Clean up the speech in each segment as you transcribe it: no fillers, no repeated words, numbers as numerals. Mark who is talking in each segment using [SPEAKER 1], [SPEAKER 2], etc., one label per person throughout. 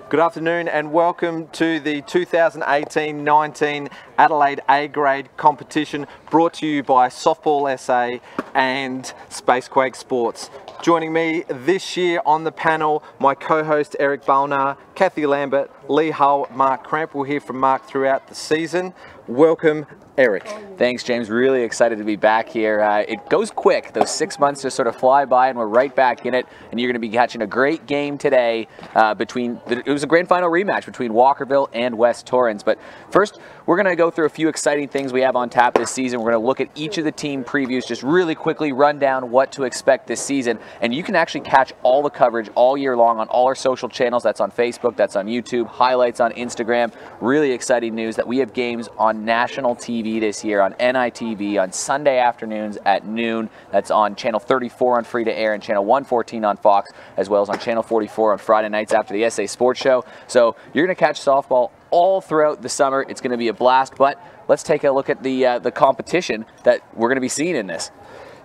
[SPEAKER 1] Good afternoon and welcome to the 2018-19 Adelaide A-grade competition brought to you by Softball SA and Spacequake Sports. Joining me this year on the panel, my co-host Eric Balnar, Kathy Lambert, Lee Hull, Mark Cramp. We'll hear from Mark throughout the season. Welcome, Eric.
[SPEAKER 2] Thanks, James. Really excited to be back here. It goes quick. Those 6 months just sort of fly by, and we're right back in it. And you're going to be catching a great game today it was a grand final rematch between Walkerville and West Torrens. But first, we're going to go through a few exciting things we have on tap this season. We're going to look at each of the team previews, just really quickly run down what to expect this season. And you can actually catch all the coverage all year long on all our social channels. That's on Facebook, that's on YouTube, highlights on Instagram. Really exciting news that we have games on national TV this year, on NITV, on Sunday afternoons at noon. That's on Channel 34 on Free to Air and Channel 114 on Fox, as well as on Channel 44 on Friday nights after the SA Sports Show. So you're going to catch softball all throughout the summer. It's going to be a blast, but let's take a look at the competition that we're going to be seeing in this.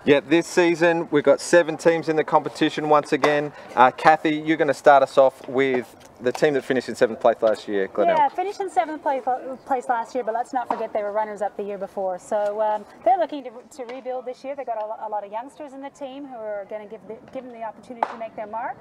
[SPEAKER 1] Yeah, this season we've got 7 teams in the competition once again. Kathy, you're going to start us off with the team that finished in 7th place last year, Glenelg.
[SPEAKER 3] Yeah, finished in 7th place last year, but let's not forget they were runners-up the year before. So they're looking to rebuild this year. They've got a lot of youngsters in the team who are going to give them the opportunity to make their mark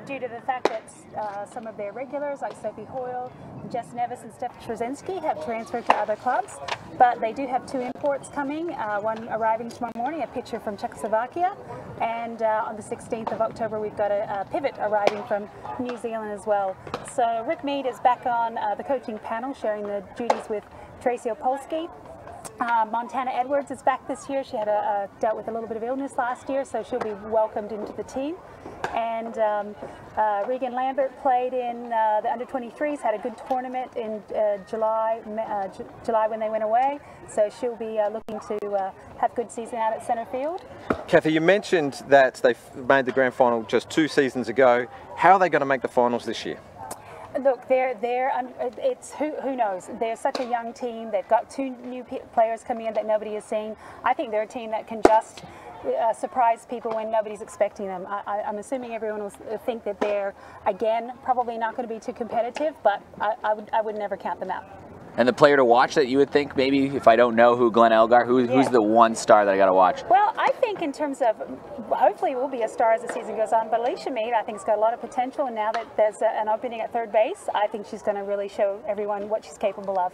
[SPEAKER 3] due to the fact that some of their regulars, like Sophie Hoyle, Jess Nevis and Steph Trzynski, have transferred to other clubs. But they do have 2 imports coming, one arriving tomorrow morning, a pitcher from Czechoslovakia, and on the 16th of October we've got a pivot arriving from New Zealand as well. So Rick Mead is back on the coaching panel, sharing the duties with Tracy Opolsky. Montana Edwards is back this year. She had dealt with a little bit of illness last year, so she'll be welcomed into the team. And Regan Lambert played in the under-23s, had a good tournament in July when they went away. So she'll be looking to have a good season out at centre field.
[SPEAKER 1] Kathy, you mentioned that they made the grand final just 2 seasons ago. How are they going to make the finals this year?
[SPEAKER 3] Look, it's who knows. They're such a young team. They've got 2 new players coming in that nobody has seen. I think they're a team that can just surprise people when nobody's expecting them. I'm assuming everyone will think that they're, again, probably not going to be too competitive, but I would never count them out.
[SPEAKER 2] And the player to watch that you would think, maybe if I don't know who Glenn Elgar, who's the one star that I got to watch?
[SPEAKER 3] Well, I think in terms of, hopefully will be a star as the season goes on, but Alicia Mead I think has got a lot of potential, and now that there's an opening at third base, I think she's going to really show everyone what she's capable of.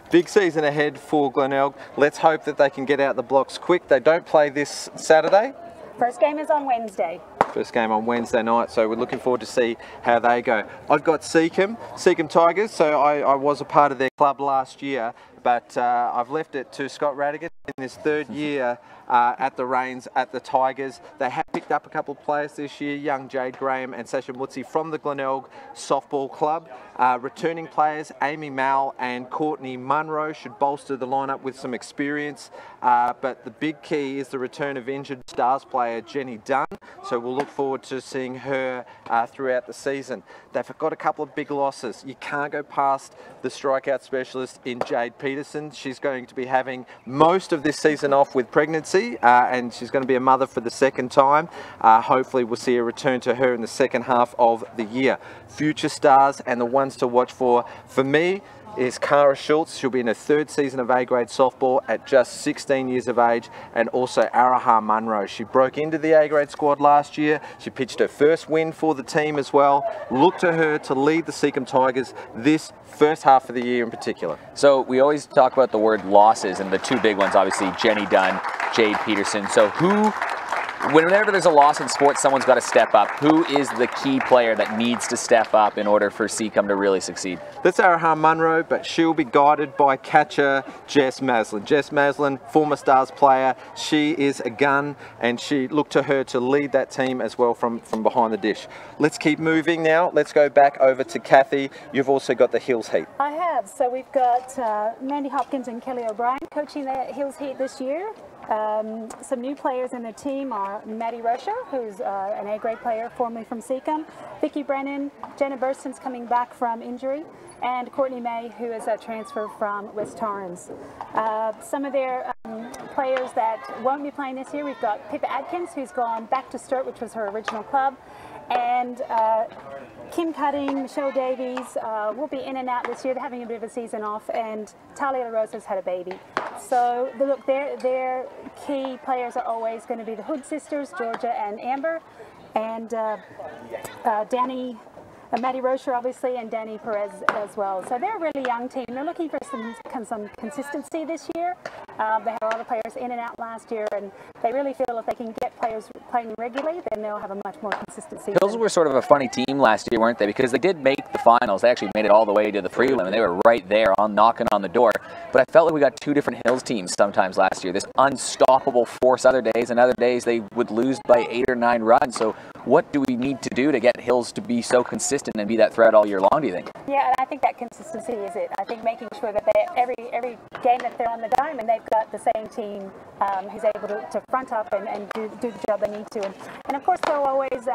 [SPEAKER 1] Big season ahead for Glenelg. Let's hope that they can get out the blocks quick. They don't play this Saturday.
[SPEAKER 3] First game is on Wednesday.
[SPEAKER 1] First game on Wednesday night, so we're looking forward to see how they go. I've got Seacombe Tigers, so I was a part of their club last year, but I've left it to Scott Radigan in his 3rd year at the reins at the Tigers. They have picked up a couple of players this year, young Jade Graham and Sasha Mutzi from the Glenelg Softball Club. Returning players, Amy Mal and Courtney Munro should bolster the lineup with some experience, but the big key is the return of injured Stars player Jenny Dunn, so we'll look forward to seeing her throughout the season. They've got a couple of big losses. You can't go past the strikeout specialist in Jade Peterson. She's going to be having most of this season off with pregnancy, and she's going to be a mother for the 2nd time. Hopefully we'll see a return to her in the 2nd half of the year. Future stars and the ones to watch for me is Cara Schultz. She'll be in her 3rd season of A-grade softball at just 16 years of age, and also Araha Munro. She broke into the A-grade squad last year. She pitched her first win for the team as well. Look to her to lead the Seacombe Tigers this first half of the year in particular.
[SPEAKER 2] So we always talk about the word losses, and the 2 big ones, obviously, Jenny Dunn, Jade Peterson. So whenever there's a loss in sports, someone's got to step up. Who is the key player that needs to step up in order for Seacombe to really succeed?
[SPEAKER 1] That's Araha Munro, but she'll be guided by catcher Jess Maslin. Jess Maslin, former Stars player. She is a gun, and she looked to her to lead that team as well from behind the dish. Let's keep moving now. Let's go back over to Kathy. You've also got the Hills Heat.
[SPEAKER 3] I have. So we've got Mandy Hopkins and Kelly O'Brien coaching the Hills Heat this year. Some new players in the team are Maddie Rocha, who's an A-grade player formerly from Seacombe, Vicky Brennan, Jenna Burston's coming back from injury, and Courtney May, who is a transfer from West Torrens. Some of their players that won't be playing this year, we've got Pippa Atkins, who's gone back to Sturt, which was her original club, and Kim Cutting, Michelle Davies will be in and out this year. They're having a bit of a season off, and Talia LaRosa's had a baby. So look, their key players are always going to be the Hood sisters, Georgia and Amber, and Danny, Maddie Rocher obviously, and Danny Perez as well. So they're a really young team. They're looking for some consistency this year. They had a lot of players in and out last year, and they really feel if they can get players playing regularly, then they'll have a much more consistent season.
[SPEAKER 2] Hills were sort of a funny team last year, weren't they? Because they did make the finals. They actually made it all the way to the prelim, and they were right there on knocking on the door. But I felt like we got two different Hills teams sometimes last year. This unstoppable force other days, and other days they would lose by 8 or 9 runs. So what do we need to do to get Hills to be so consistent and be that threat all year long, do you think?
[SPEAKER 3] Yeah, and I think that consistency is it. I think making sure that every game that they're on the diamond, they've got the same team who's able to front up and do the job they need to. And of course, they're always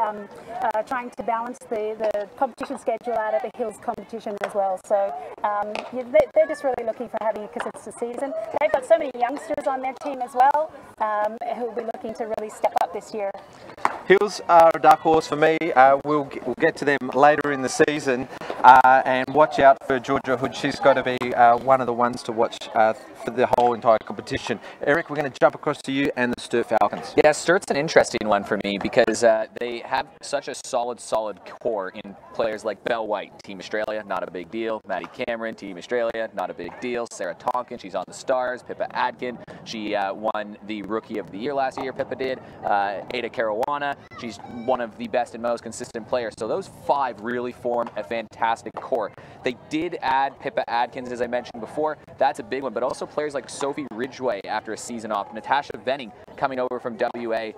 [SPEAKER 3] trying to balance the competition schedule out of the Hills competition as well. So they're just really looking for having a consistent season. They've got so many youngsters on their team as well who will be looking to really step up this year.
[SPEAKER 1] Hills are a dark horse for me. We'll get to them later in the season, and watch out for Georgia Hood. She's got to be one of the ones to watch for the whole entire competition. Eric, we're going to jump across to you and the Sturt Falcons.
[SPEAKER 2] Yeah, Sturt's an interesting one for me because they have such a solid core in players like Belle White, Team Australia, not a big deal. Maddie Cameron, Team Australia, not a big deal. Sarah Tonkin, she's on the Stars. Pippa Adkin, she won the Rookie of the Year last year, Pippa did. Ada Caruana, she's one of the best and most consistent players. So those 5 really form a fantastic core. They did add Pippa Adkins, as I mentioned before. That's a big one, but also players like Sophie Ridgway after a season off, Natasha Venning coming over from WA.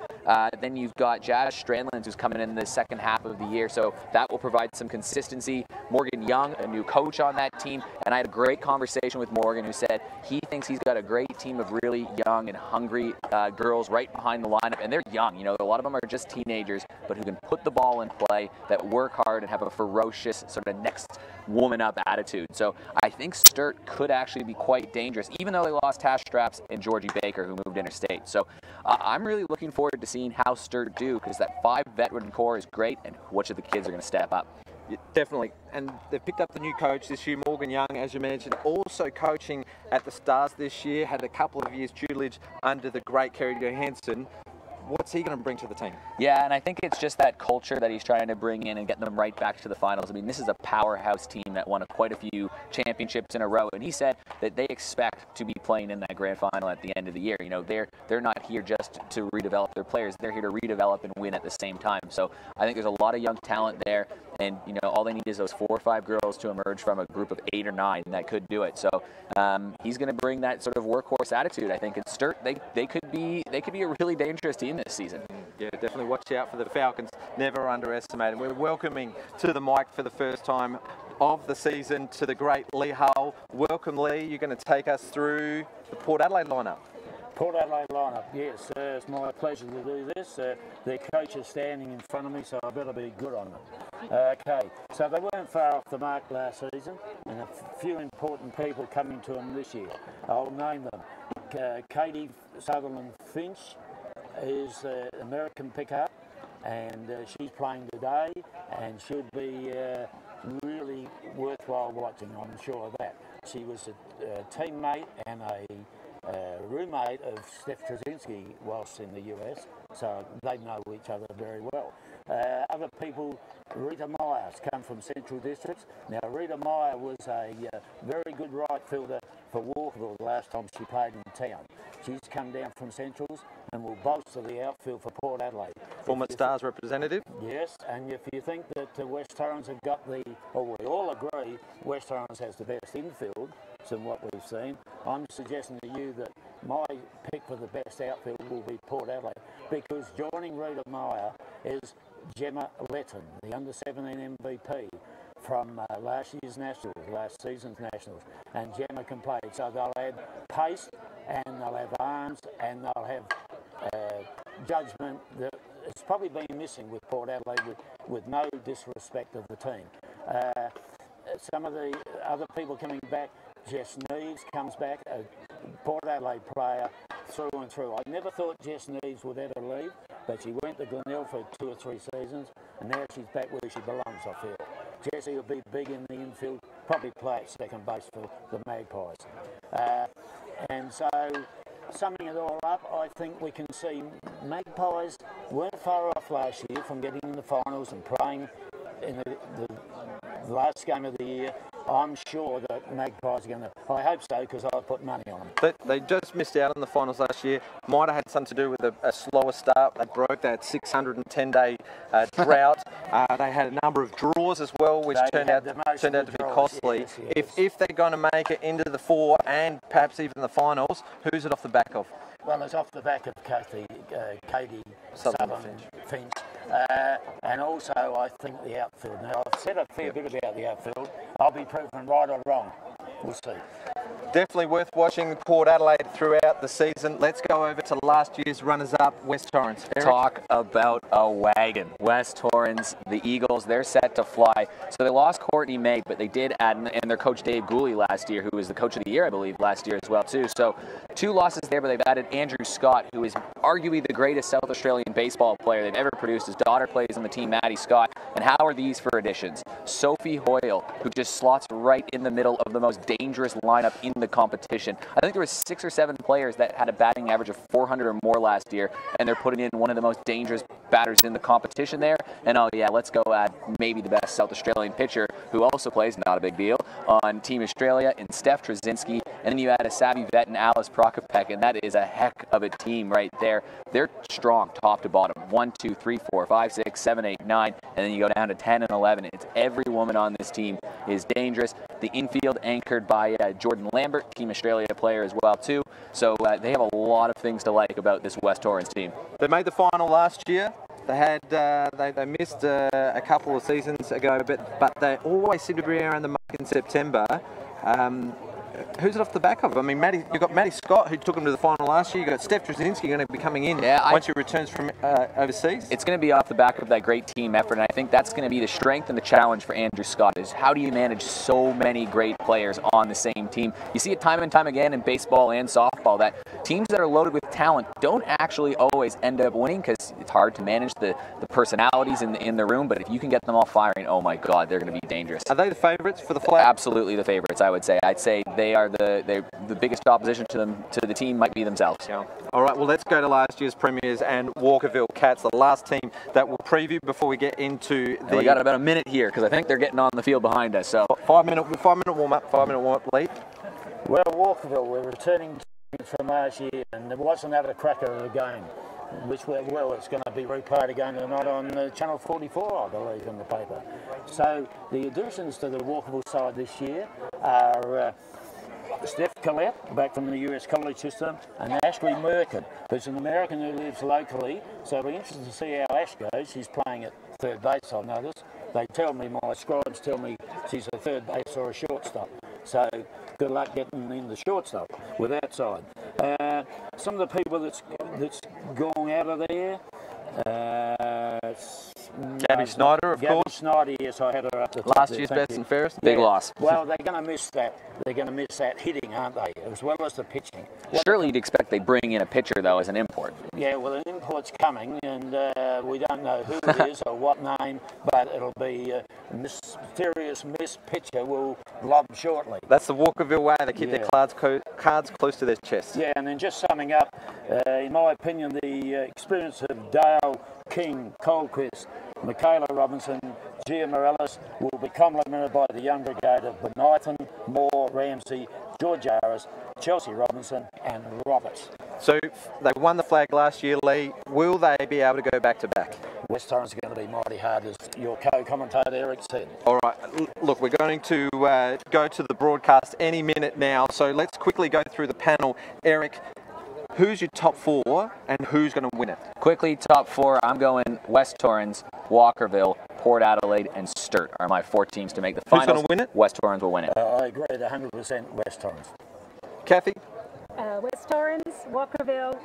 [SPEAKER 2] Then you've got Jazz Strandlands, who's coming in the second half of the year, so that will provide some consistency. Morgan Young, a new coach on that team, and I had a great conversation with Morgan, who said he thinks he's got a great team of really young and hungry girls right behind the lineup, and they're young. You know, a lot of them are just teenagers, but who can put the ball in play, that work hard and have a ferocious sort of next woman up attitude. So I think Sturt could actually be quite dangerous, even though they lost Tash Straps and Georgie Baker, who moved interstate. So I'm really looking forward to seeing how Sturt do, because that 5 veteran core is great, and which of the kids are going to step up.
[SPEAKER 1] Yeah, definitely, and they've picked up the new coach this year, Morgan Young, as you mentioned, also coaching at the Stars this year, had a couple of years tutelage under the great Kerry Johansson. What's he going to bring to the team?
[SPEAKER 2] Yeah, and I think it's just that culture that he's trying to bring in and get them right back to the finals. I mean, this is a powerhouse team that won quite a few championships in a row, and he said that they expect to be playing in that grand final at the end of the year. You know, they're not here just to redevelop their players; they're here to redevelop and win at the same time. So I think there's a lot of young talent there, and you know, all they need is those 4 or 5 girls to emerge from a group of 8 or 9 that could do it. So he's going to bring that sort of workhorse attitude, I think. And Sturt, they could be a really dangerous team this season.
[SPEAKER 1] Yeah, definitely watch out for the Falcons. Never underestimate them. We're welcoming to the mic for the first time of the season to the great Lee Hull. Welcome, Lee. You're going to take us through the Port Adelaide lineup.
[SPEAKER 4] Port Adelaide lineup, yes. It's my pleasure to do this. Their coach is standing in front of me, so I better be good on them. Okay, so they weren't far off the mark last season, and a few important people coming to them this year. I'll name them. Katie Sutherland Finch is an American pickup, and she's playing today, and she'll be really worthwhile watching, I'm sure of that. She was a teammate and a roommate of Steph Trzynski whilst in the US, so they know each other very well. Other people, Rita Myers come from Central Districts. Now Rita Meyer was a very good right fielder for Walkerville the last time she played in town. She's come down from Centrals and will bolster the outfield for Port Adelaide.
[SPEAKER 1] Former Stars representative?
[SPEAKER 4] Yes, and if you think that West Torrens have got we all agree West Torrens has the best infield than what we've seen, I'm suggesting to you that my pick for the best outfield will be Port Adelaide, because joining Rita Meyer is Gemma Letton, the under-17 MVP from last season's Nationals, and Gemma can play. So they'll add pace, and they'll have arms, and they'll have judgment that it's probably been missing with Port Adelaide, with no disrespect of the team. Some of the other people coming back, Jess Neves comes back, a Port Adelaide player through and through. I never thought Jess Neves would ever leave, but she went to Glenelg for 2 or 3 seasons, and now she's back where she belongs, I feel. Jesse will be big in the infield, probably play at second base for the Magpies. And so, summing it all up, I think we can see Magpies weren't far off last year from getting in the finals and playing in the last game of the year. I'm sure that Magpies are going to, I hope so, because I put money on them.
[SPEAKER 1] They just missed out on the finals last year. Might have had something to do with a slower start. They broke that 610-day drought. They had a number of draws as well, which turned out to be costly.
[SPEAKER 4] Yes.
[SPEAKER 1] If they're going to make it into the 4 and perhaps even the finals, who's it off the back of?
[SPEAKER 4] Well, it's off the back of Katie Southern Finch. And also, I think the outfield. Now, I've said a fair bit about the outfield. I'll be proven right or wrong. We'll see.
[SPEAKER 1] Definitely worth watching Port Adelaide throughout the season. Let's go over to last year's runners-up, West Torrens. Eric?
[SPEAKER 2] Talk about a wagon. West Torrens, the Eagles, they're set to fly. So they lost Courtney May, but they did add, and their coach Dave Gooley last year, who was the coach of the year, I believe, last year as well, too. So 2 losses there, but they've added Andrew Scott, who is arguably the greatest South Australian baseball player they've ever produced. His daughter plays on the team, Maddie Scott. And how are these for additions? Sophie Hoyle, who just slots right in the middle of the most dangerous lineup in the competition. I think there was 6 or 7 players that had a batting average of 400 or more last year, and they're putting in one of the most dangerous batters in the competition there. And oh yeah, let's go add maybe the best South Australian pitcher, who also plays, not a big deal, on Team Australia, in Steph Trzynski. And then you add a savvy vet in Alice Prokopek, and that is a heck of a team right there. They're strong top to bottom. 1, 2, 3, 4, 5, 6, 7, 8, 9, and then you go down to 10 and 11. It's every woman on this team is dangerous. The infield anchored by Jordan Lambert, Team Australia player as well too. So they have a lot of things to like about this West Torrens team.
[SPEAKER 1] They made the final last year. They had they missed a couple of seasons ago, but they always seem to be around the mark in September. Who's it off the back of? I mean, you've got Maddie Scott, who took them to the final last year. You've got Steph Trzynski going to be coming in once she returns from overseas.
[SPEAKER 2] It's going to be off the back of that great team effort, and I think that's going to be the strength and the challenge for Andrew Scott, is how do you manage so many great players on the same team? You see it time and time again in baseball and softball that teams that are loaded with talent don't actually always end up winning, because it's hard to manage the personalities in the room, but if you can get them all firing, oh my God, they're going to be dangerous.
[SPEAKER 1] Are they the favourites for the flag?
[SPEAKER 2] Absolutely the favourites, I would say. I'd say they are the biggest opposition to the team might be themselves.
[SPEAKER 1] Yeah. All right, well, let's go to last year's premiers and Walkerville Cats, the last team that we'll preview before we get into the...
[SPEAKER 2] We got about a minute here, because I think they're getting on the field behind us. So
[SPEAKER 1] 5 minute warm-up, lead.
[SPEAKER 4] Well, Walkerville, we're returning from last year, and there was another cracker of the game, which, well, it's going to be replayed again tonight on Channel 44, I believe, in the paper. So the additions to the Walkerville side this year are Steph Collette, back from the US college system, and Ashley Merkin, who's an American who lives locally. So it'll be interesting to see how Ash goes. She's playing at third base, I've noticed. They tell me, my scribes tell me she's a third base or a shortstop. So good luck getting in the shortstop with that side. Some of the people that's gone out of there,
[SPEAKER 1] Gabby Snyder, of course.
[SPEAKER 4] Gabby Snyder, yes, I had her up the top.
[SPEAKER 1] Last year's best and fairest.
[SPEAKER 2] Big loss.
[SPEAKER 4] Well, they're going to miss that. They're going to miss that hitting, aren't they? As well as the pitching.
[SPEAKER 2] Surely you'd expect they bring in a pitcher, though, as an import.
[SPEAKER 4] Yeah, well, an import's coming, and we don't know who it is or what name, but it'll be a mysterious Miss Pitcher will lob shortly.
[SPEAKER 1] That's the Walkerville way. They keep their cards close to their chest.
[SPEAKER 4] Yeah, and then just summing up, in my opinion, the experience of Dale, King, Colquist, Michaela Robinson, Gia Morales will be complemented by the young brigade of Benithan, Moore, Ramsey, George Harris, Chelsea Robinson and Roberts.
[SPEAKER 1] So they won the flag last year, Lee. Will they be able to go back to back?
[SPEAKER 4] West Torrens are going to be mighty hard, as your co-commentator Eric said.
[SPEAKER 1] All right, look, we're going to go to the broadcast any minute now, so let's quickly go through the panel. Eric, who's your top 4 and who's going to win it?
[SPEAKER 2] Quickly, top 4, I'm going West Torrens, Walkerville, Port Adelaide, and Sturt are my 4 teams to make the finals.
[SPEAKER 1] Who's going to win it?
[SPEAKER 2] West Torrens will win it.
[SPEAKER 4] I agree at 100% West Torrens.
[SPEAKER 1] Kathy?
[SPEAKER 3] West Torrens, Walkerville,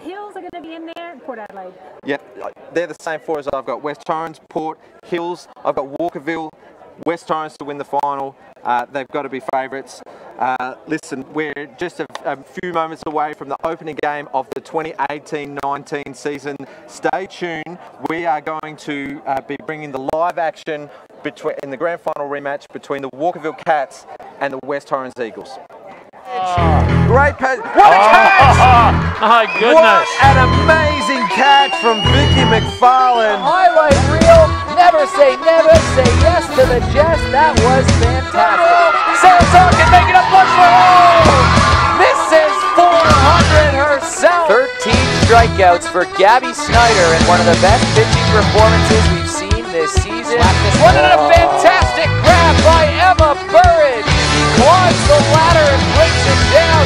[SPEAKER 3] Hills are going to be in there, and Port Adelaide.
[SPEAKER 1] Yep, they're the same 4 as I've got. West Torrens, Port, Hills. I've got Walkerville, West Torrens to win the final. They've got to be favourites. Listen, we're just a few moments away from the opening game of the 2018-19 season. Stay tuned. We are going to be bringing the live action in the grand final rematch between the Walkerville Cats and the West Torrens Eagles. Great pass. What a catch!
[SPEAKER 4] My goodness!
[SPEAKER 1] What an amazing catch from Vicky McFarlane.
[SPEAKER 2] Highlight reel. Never say yes to the jest. That was fantastic. Saratoga can make it a push for home. This is 400 herself. 13 strikeouts for Gabby Snyder and one of the best pitching performances we've seen this season. One and a fantastic grab by Emma Burridge. She climbs the ladder and breaks it down.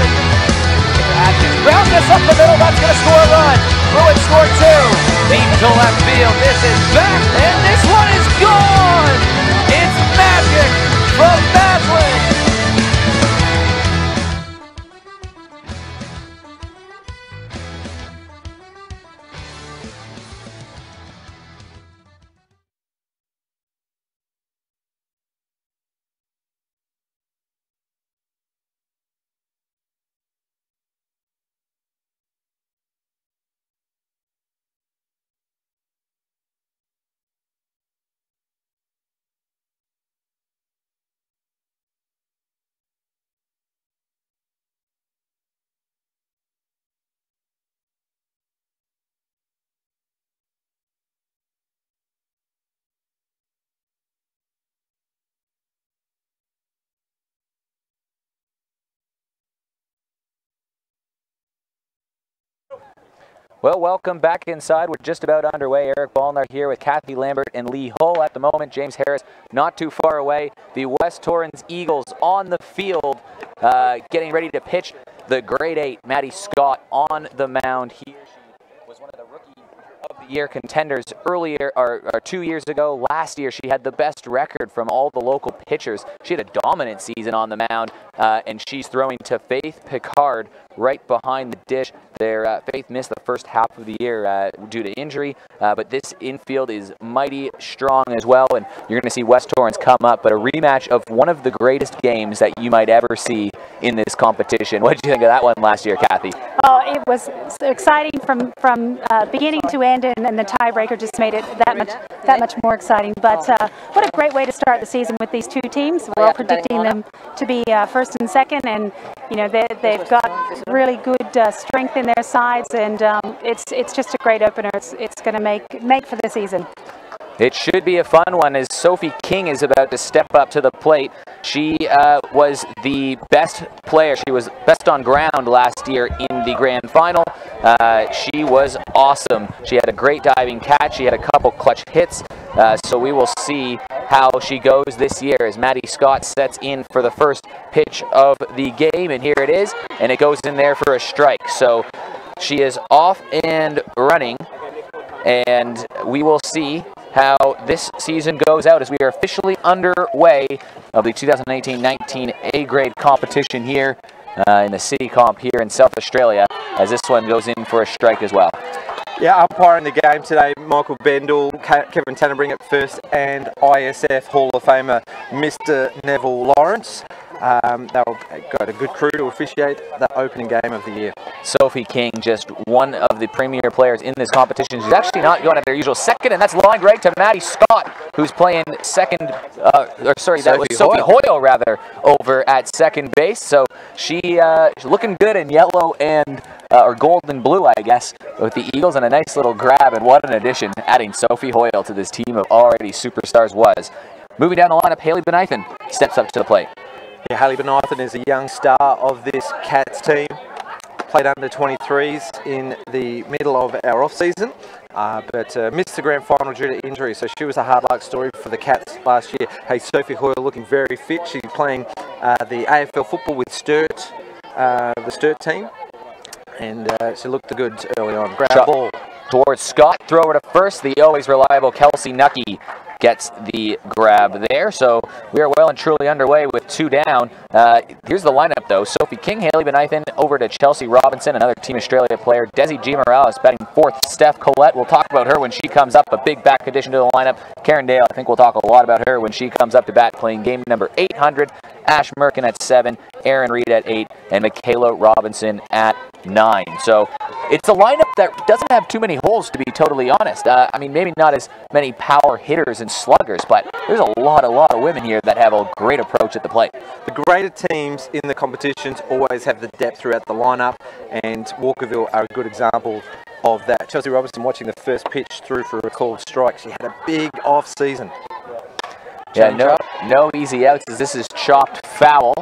[SPEAKER 2] Grounds this up the middle, that's going to score a run. Bruin score 2. Deep to left field. This is back, and this one is gone. It's magic from Maslin. Well, welcome back inside. We're just about underway. Eric Ballnar here with Kathy Lambert and Lee Hull at the moment. James Harris not too far away. The West Torrens Eagles on the field, getting ready to pitch the grade 8. Maddie Scott on the mound here. She was one of the Rookie of the Year contenders earlier, or 2 years ago. Last year, she had the best record from all the local pitchers. She had a dominant season on the mound, and she's throwing to Faith Picard right behind the dish there. Faith missed the first half of the year due to injury, but this infield is mighty strong as well, and you're going to see West Torrens come up, but a rematch of one of the greatest games that you might ever see in this competition. What did you think of that one last year, Kathy?
[SPEAKER 3] Oh, it was exciting from beginning to end, and the tiebreaker just made it that much more exciting. But what a great way to start the season with these two teams. We're all predicting them to be first and second, and you know they've got really good strength in their sides, and it's just a great opener. It's going to make for the season.
[SPEAKER 2] It should be a fun one as Sophie King is about to step up to the plate. She was the best player. She was best on ground last year in the grand final. She was awesome. She had a great diving catch. She had a couple clutch hits. So we will see how she goes this year as Maddie Scott sets in for the first pitch of the game. And here it is. And it goes in there for a strike. So she is off and running. And we will see how this season goes out as we are officially underway of the 2018-19 A-grade competition here in the City Comp here in South Australia, as this one goes in for a strike as well.
[SPEAKER 1] Yeah, umpiring the game today, Michael Bendel, Kevin Tannenbring at first, and ISF Hall of Famer Mr. Neville Lawrence. They've got a good crew to officiate the opening game of the year.
[SPEAKER 2] Sophie King, just one of the premier players in this competition. She's actually not going at their usual second, and that's lined right to Maddie Scott, who's playing second, that was Sophie Hoyle, rather, over at second base. So she's looking good in yellow and, or gold and blue, I guess, with the Eagles, and a nice little grab, and what an addition adding Sophie Hoyle to this team of already superstars was. Moving down the lineup, Haley Benithan steps up to the plate.
[SPEAKER 1] Yeah, Haley Benithan is a young star of this Cats team. Played under 23s in the middle of our off-season, but missed the grand final due to injury, so she was a hard luck story for the Cats last year. Hey, Sophie Hoyle looking very fit. She's playing the AFL football with Sturt, the Sturt team, and she looked good early on. Grab ball
[SPEAKER 2] towards Scott, throw her to first. The always reliable Kelsey Nucky gets the grab there. So we are well and truly underway with 2 down. Here's the lineup though. Sophie King, Haley Benithan, over to Chelsea Robinson, another Team Australia player. Desi G. Morales batting fourth. Steph Collette, we'll talk about her when she comes up. A big back addition to the lineup. Karen Dale, I think we'll talk a lot about her when she comes up to bat, playing game number 800. Ash Merkin at 7. Erin Reed at 8, and Michaela Robinson at 9. So it's a lineup that doesn't have too many holes, to be totally honest. I mean, maybe not as many power hitters and sluggers, but there's a lot of women here that have a great approach at the plate.
[SPEAKER 1] The greater teams in the competitions always have the depth throughout the lineup, and Walkerville are a good example of that. Chelsea Robinson, watching the first pitch through for a called strike, she had a big off season.
[SPEAKER 2] Yeah, no easy outs, as this is chopped foul.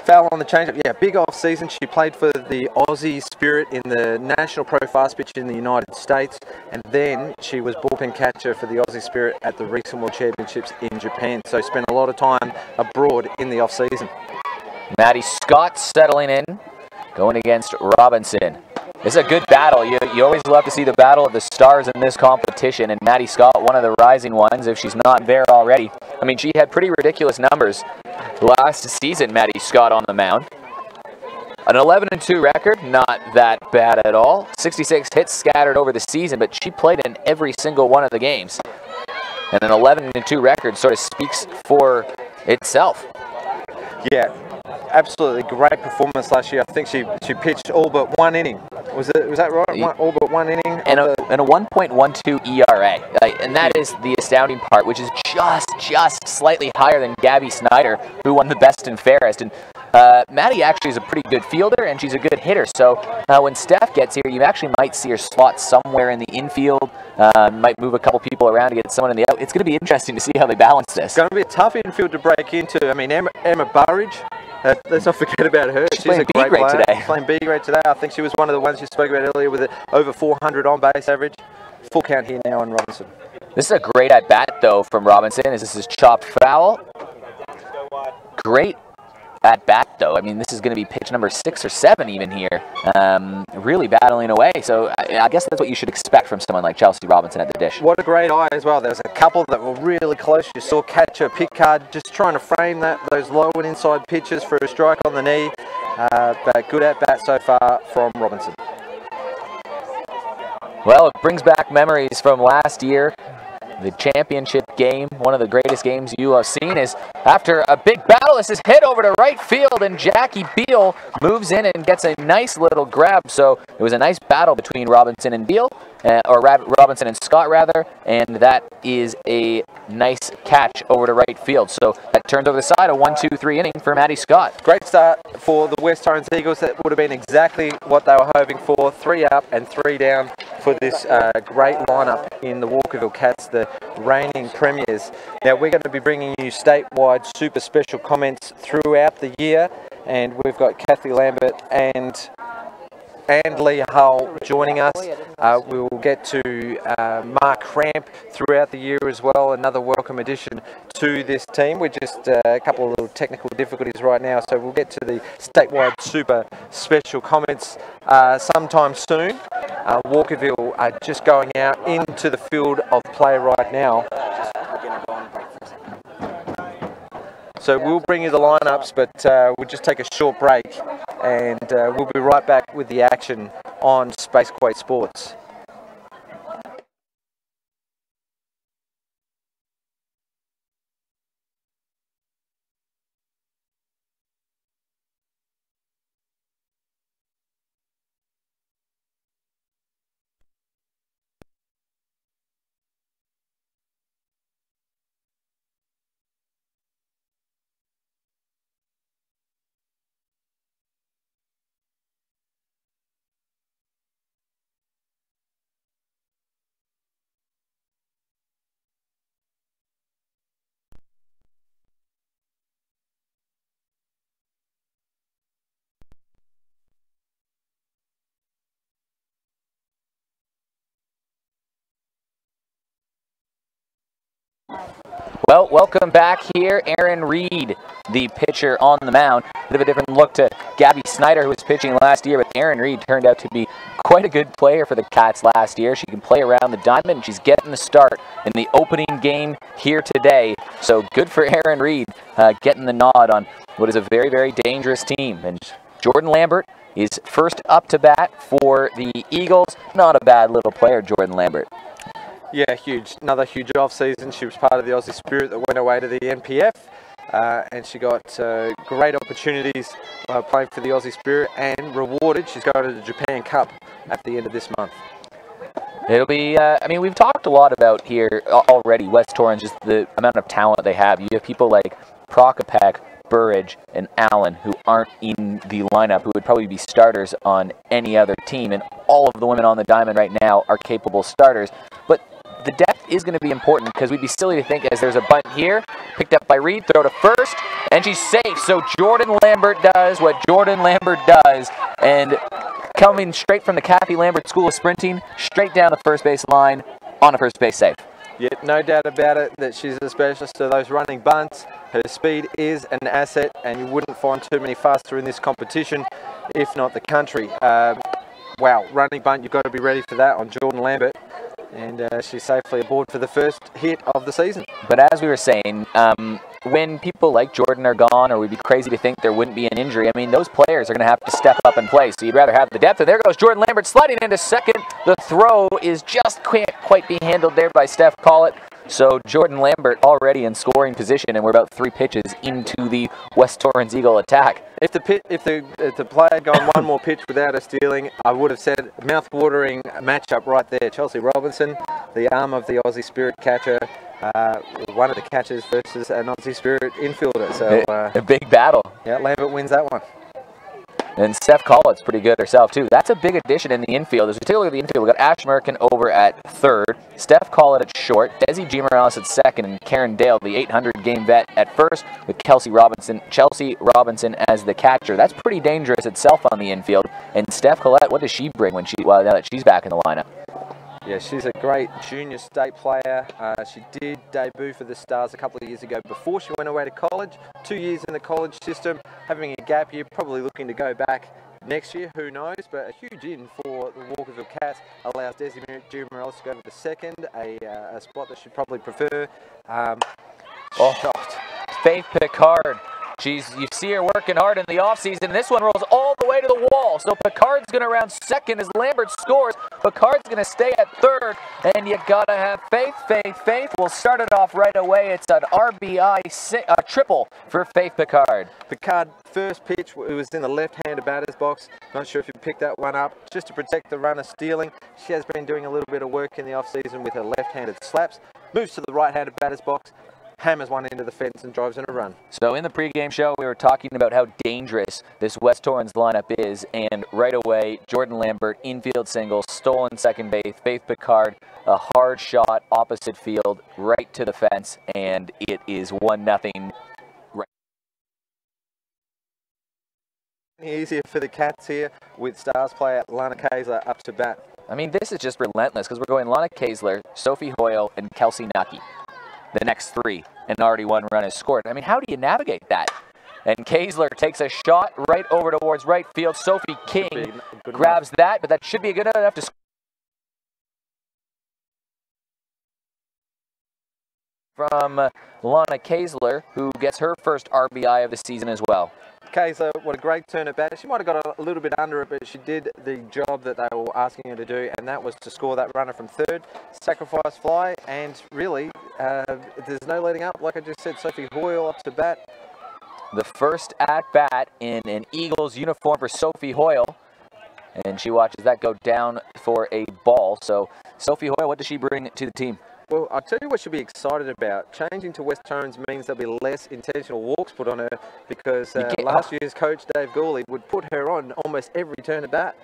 [SPEAKER 1] Foul on the changeup. Yeah, big off season. She played for the Aussie Spirit in the National Pro Fast Pitch in the United States, and then she was bullpen catcher for the Aussie Spirit at the recent World Championships in Japan. So spent a lot of time abroad in the off season.
[SPEAKER 2] Maddie Scott settling in, going against Robinson. It's a good battle. You always love to see the battle of the stars in this competition, and Maddie Scott, one of the rising ones, if she's not there already. I mean, she had pretty ridiculous numbers last season, Maddie Scott on the mound. An 11-2 record, not that bad at all. 66 hits scattered over the season, but she played in every single one of the games. And an 11-2 record sort of speaks for itself.
[SPEAKER 1] Yeah, absolutely great performance last year. I think she pitched all but one inning. Was that right? All but one inning?
[SPEAKER 2] And a 1.12 ERA. And that is the astounding part, which is just slightly higher than Gabby Snyder, who won the best and fairest. And Maddie actually is a pretty good fielder, and she's a good hitter. So when Steph gets here, you actually might see her slot somewhere in the infield. Might move a couple people around to get someone in the out. It's going to be interesting to see how they balance this.
[SPEAKER 1] It's going to be a tough infield to break into. I mean, Emma Burridge, let's not forget about her. She's a great player today. Playing B grade today. I think she was one of the ones you spoke about earlier with over 400 on base average. Full count here now on Robinson.
[SPEAKER 2] This is a great at bat though from Robinson, as this is chopped foul. Great at bat though. I mean, this is going to be pitch number 6 or 7 even here. Really battling away. So I guess that's what you should expect from someone like Chelsea Robinson at the dish.
[SPEAKER 1] What a great eye as well. There was a couple that were really close. You saw catcher pick hard, just trying to frame those low and inside pitches for a strike on the knee. But good at bat so far from Robinson.
[SPEAKER 2] Well, it brings back memories from last year. The championship game, one of the greatest games you have seen, is after a big battle. This is hit over to right field, and Jackie Beal moves in and gets a nice little grab. So it was a nice battle between Robinson and Beal, or Robinson and Scott rather, and that is a nice catch over to right field. So that turns over the side, a 1-2-3 inning for Maddie Scott.
[SPEAKER 1] Great start for the West Torrens Eagles. That would have been exactly what they were hoping for. 3 up and 3 down for this great lineup in the Walkerville Cats, the reigning premiers. Now we're going to be bringing you statewide super special comments throughout the year, and we've got Kathy Lambert and Lee Hull joining us. We'll get to Mark Cramp throughout the year as well, another welcome addition to this team. We're just a couple of little technical difficulties right now, so we'll get to the statewide super special comments sometime soon. Walkerville are just going out into the field of play right now. So we'll bring you the lineups, but we'll just take a short break, and we'll be right back with the action on Space Quake Sports.
[SPEAKER 2] Well, welcome back here. Erin Reed, the pitcher on the mound. Bit of a different look to Gabby Snyder, who was pitching last year, but Erin Reed turned out to be quite a good player for the Cats last year. She can play around the diamond, and she's getting the start in the opening game here today. So good for Erin Reed getting the nod on what is a very, very dangerous team. And Jordan Lambert is first up to bat for the Eagles. Not a bad little player, Jordan Lambert.
[SPEAKER 1] Yeah, huge. Another huge off-season. She was part of the Aussie Spirit that went away to the NPF. and she got great opportunities playing for the Aussie Spirit, and rewarded. She's going to the Japan Cup at the end of this month.
[SPEAKER 2] It'll be, I mean, we've talked a lot about here already, West Torrens, just the amount of talent they have. You have people like Prokopek, Burridge, and Allen who aren't in the lineup, who would probably be starters on any other team, and all of the women on the diamond right now are capable starters. But the depth is going to be important, because we'd be silly to think, as there's a bunt here, picked up by Reed, throw to first, and she's safe. So Jordan Lambert does what Jordan Lambert does, and coming straight from the Kathy Lambert School of Sprinting, straight down the first base line on a first base save.
[SPEAKER 1] Yeah, no doubt about it that she's a specialist of those running bunts. Her speed is an asset, and you wouldn't find too many faster in this competition, if not the country. Wow, running bunt, you've got to be ready for that on Jordan Lambert. And she's safely aboard for the first hit of the season.
[SPEAKER 2] But as we were saying, when people like Jordan are gone, or we'd be crazy to think there wouldn't be an injury, I mean, those players are going to have to step up and play. So you'd rather have the depth. And there goes Jordan Lambert sliding into second. The throw is just can't quite be handled there by Steph Collett. So Jordan Lambert already in scoring position, and we're about 3 pitches into the West Torrens Eagle attack. If
[SPEAKER 1] the player had gone one more pitch without a stealing, I would have said mouth-watering matchup right there. Chelsea Robinson, the arm of the Aussie Spirit catcher, one of the catchers versus an Aussie Spirit infielder. So
[SPEAKER 2] a big battle.
[SPEAKER 1] Yeah, Lambert wins that one.
[SPEAKER 2] And Steph Collett's pretty good herself, too. That's a big addition in the infield. As we take a look at the infield, we've got Ash Merkin over at third, Steph Collett at short, Desi G. Morales at second, and Karen Dale, the 800-game vet, at first, with Chelsea Robinson as the catcher. That's pretty dangerous itself on the infield. And Steph Collett, what does she bring when now that she's back in the lineup?
[SPEAKER 1] Yeah, she's a great junior state player. She did debut for the Stars a couple of years ago before she went away to college. 2 years in the college system, having a gap year, probably looking to go back next year, who knows, but a huge in for the Walkerville Cats allows Desi G. Morales to go to the second, a spot that she'd probably prefer.
[SPEAKER 2] Faith Picard. You see her working hard in the offseason, and this one rolls all the way to the wall. So Picard's going to round second as Lambert scores. Picard's going to stay at third, and you got to have faith. Faith will start it off right away. It's an RBI triple for Faith Picard.
[SPEAKER 1] Picard, first pitch, it was in the left-handed batter's box. Not sure if you picked that one up, just to protect the runner stealing. She has been doing a little bit of work in the offseason with her left-handed slaps. Moves to the right-handed batter's box, hammers one into the fence and drives in a run.
[SPEAKER 2] So in the pregame show, we were talking about how dangerous this West Torrens lineup is, and right away, Jordan Lambert, infield single, stolen second base, Faith Picard, a hard shot opposite field, right to the fence, and it is 1-0.
[SPEAKER 1] Easier for the Cats here with Stars player Lana Kayser up to bat.
[SPEAKER 2] I mean, this is just relentless, because we're going Lana Kaysler, Sophie Hoyle, and Kelsey Nucky. The next 3, and already 1 run is scored. I mean, how do you navigate that? And Kaysler takes a shot right over towards right field. Sophie King grabs that, but that should be good enough to score. From Lana Kaysler, who gets her first RBI of the season as well.
[SPEAKER 1] Kayser, what a great turn at bat. She might have got a little bit under it, but she did the job that they were asking her to do, and that was to score that runner from third. Sacrifice fly, and really, there's no letting up. Like I just said, Sophie Hoyle up to bat.
[SPEAKER 2] The first at-bat in an Eagles uniform for Sophie Hoyle, and she watches that go down for a ball. So, Sophie Hoyle, what does she bring to the team?
[SPEAKER 1] Well, I'll tell you what she'll be excited about. Changing to West Torrens means there'll be less intentional walks put on her, because last year's coach, Dave Gourley, would put her on almost every turn at bat.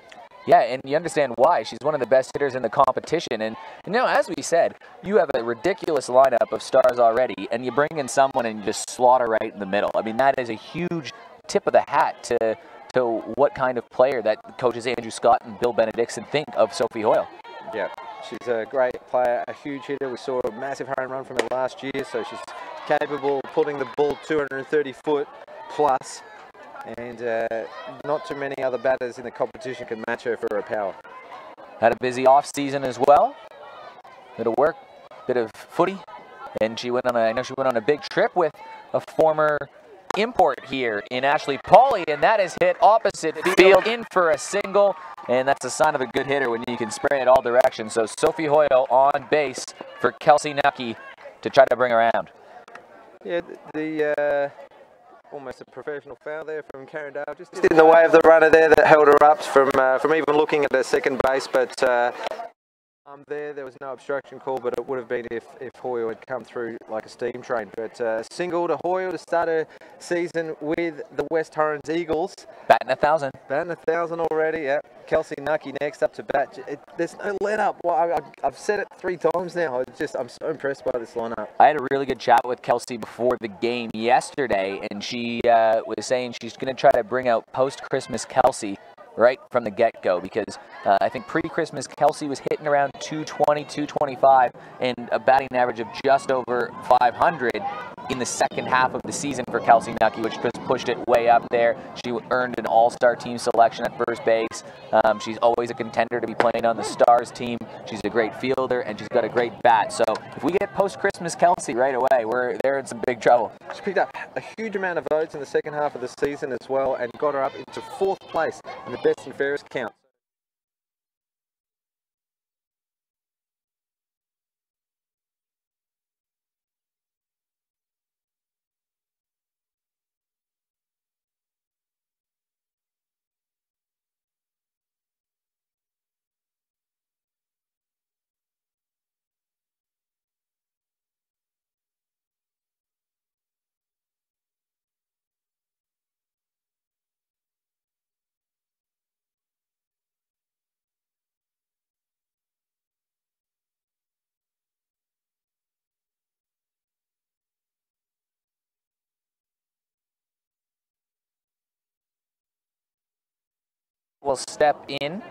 [SPEAKER 2] Yeah, and you understand why. She's one of the best hitters in the competition. And, you know, as we said, you have a ridiculous lineup of stars already, and you bring in someone and you just slaughter right in the middle. I mean, that is a huge tip of the hat to what kind of player that coaches Andrew Scott and Bill Benedictson think of Sophie Hoyle.
[SPEAKER 1] Yeah, she's a great player, a huge hitter. We saw a massive home run from her last year, so she's capable of putting the ball 230 foot plus, and not too many other batters in the competition can match her for her power.
[SPEAKER 2] Had a busy off season as well. Bit of work, bit of footy, and she went on I know she went on a big trip with a former import here in Ashley Pauley, and that is hit opposite field in for a single, and that's a sign of a good hitter when you can spray it all directions. So Sophie Hoyle on base for Kelsey Nucky to try to bring around.
[SPEAKER 1] Yeah, the almost a professional foul there from Carindale, just in the way of the runner there that held her up from even looking at the second base, but there was no obstruction call, but it would have been if Hoyle had come through like a steam train. But single to Hoyle to start her season with the West Torrens Eagles.
[SPEAKER 2] Batting 1,000.
[SPEAKER 1] Batting 1,000 already, yeah. Kelsey Nucky next up to bat. There's no let up. Well, I've said it 3 times now. I'm so impressed by this lineup.
[SPEAKER 2] I had a really good chat with Kelsey before the game yesterday, and she was saying she's going to try to bring out post-Christmas Kelsey right from the get-go, because I think pre-Christmas Kelsey was hitting around 220, 225, and a batting average of just over 500 in the second half of the season for Kelsey Nucky, which just pushed it way up there. She earned an all-star team selection at first base. She's always a contender to be playing on the Stars team. She's a great fielder, and she's got a great bat. So if we get post-Christmas Kelsey right away, we're there in some big trouble.
[SPEAKER 1] She picked up a huge amount of votes in the second half of the season as well, and got her up into 4th place in the best and fairest count.
[SPEAKER 2] Will step in.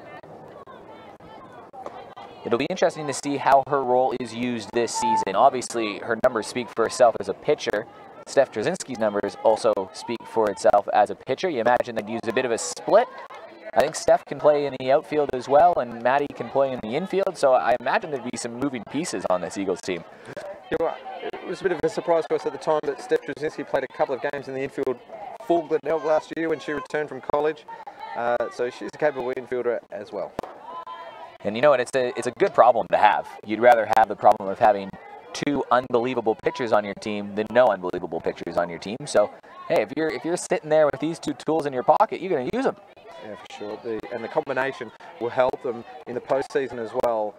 [SPEAKER 2] It'll be interesting to see how her role is used this season. Obviously, her numbers speak for herself as a pitcher. Steph Trzynski's numbers also speak for itself as a pitcher. You imagine they'd use a bit of a split. I think Steph can play in the outfield as well, and Maddie can play in the infield, so I imagine there'd be some moving pieces on this Eagles team.
[SPEAKER 1] Yeah, well, it was a bit of a surprise for us at the time that Steph Trzynski played a couple of games in the infield for Glenelg last year when she returned from college. So she's a capable infielder as well.
[SPEAKER 2] And you know what, it's a good problem to have. You'd rather have the problem of having 2 unbelievable pitchers on your team than no unbelievable pitchers on your team. So, hey, if you're sitting there with these 2 tools in your pocket, you're going to use them.
[SPEAKER 1] Yeah, for sure. And the combination will help them in the postseason as well.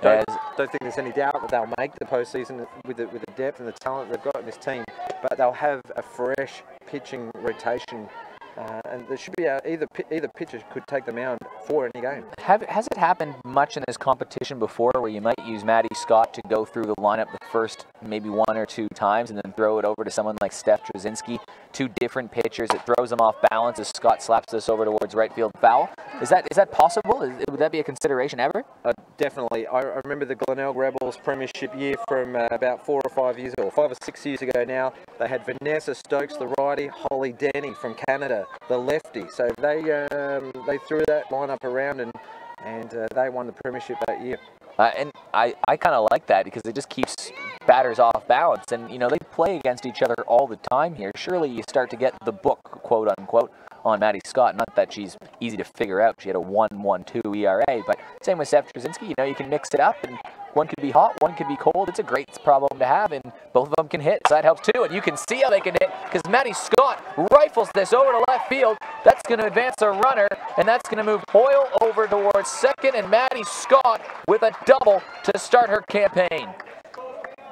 [SPEAKER 1] Don't think there's any doubt that they'll make the postseason with the depth and the talent they've got in this team, but they'll have a fresh pitching rotation. And there should be either pitcher could take the mound for any game.
[SPEAKER 2] Has it happened much in this competition before where you might use Maddie Scott to go through the lineup the first maybe 1 or 2 times and then throw it over to someone like Steph Trzynski? 2 different pitchers, it throws them off balance as Scott slaps this over towards right field foul. Is that possible? Would that be a consideration ever?
[SPEAKER 1] Definitely. I remember the Glenelg Rebels premiership year from about 4 or 5 years ago, 5 or 6 years ago now. They had Vanessa Stokes, the righty, Holly Denny from Canada, the lefty. So they threw that lineup around and they won the premiership that year.
[SPEAKER 2] And I kind of like that because it just keeps batters off balance. And, you know, they play against each other all the time here. Surely you start to get the book, quote unquote, on Maddie Scott. Not that she's easy to figure out. She had a 1.12 ERA. But same with Steph Trzynski. You know, you can mix it up. And one could be hot, one could be cold. It's a great problem to have. And both of them can hit. So that helps too. And you can see how they can hit because Maddie Scott rifles this over to left field. That's going to advance a runner. And that's going to move Hoyle over towards second. And Maddie Scott with a double to start her campaign.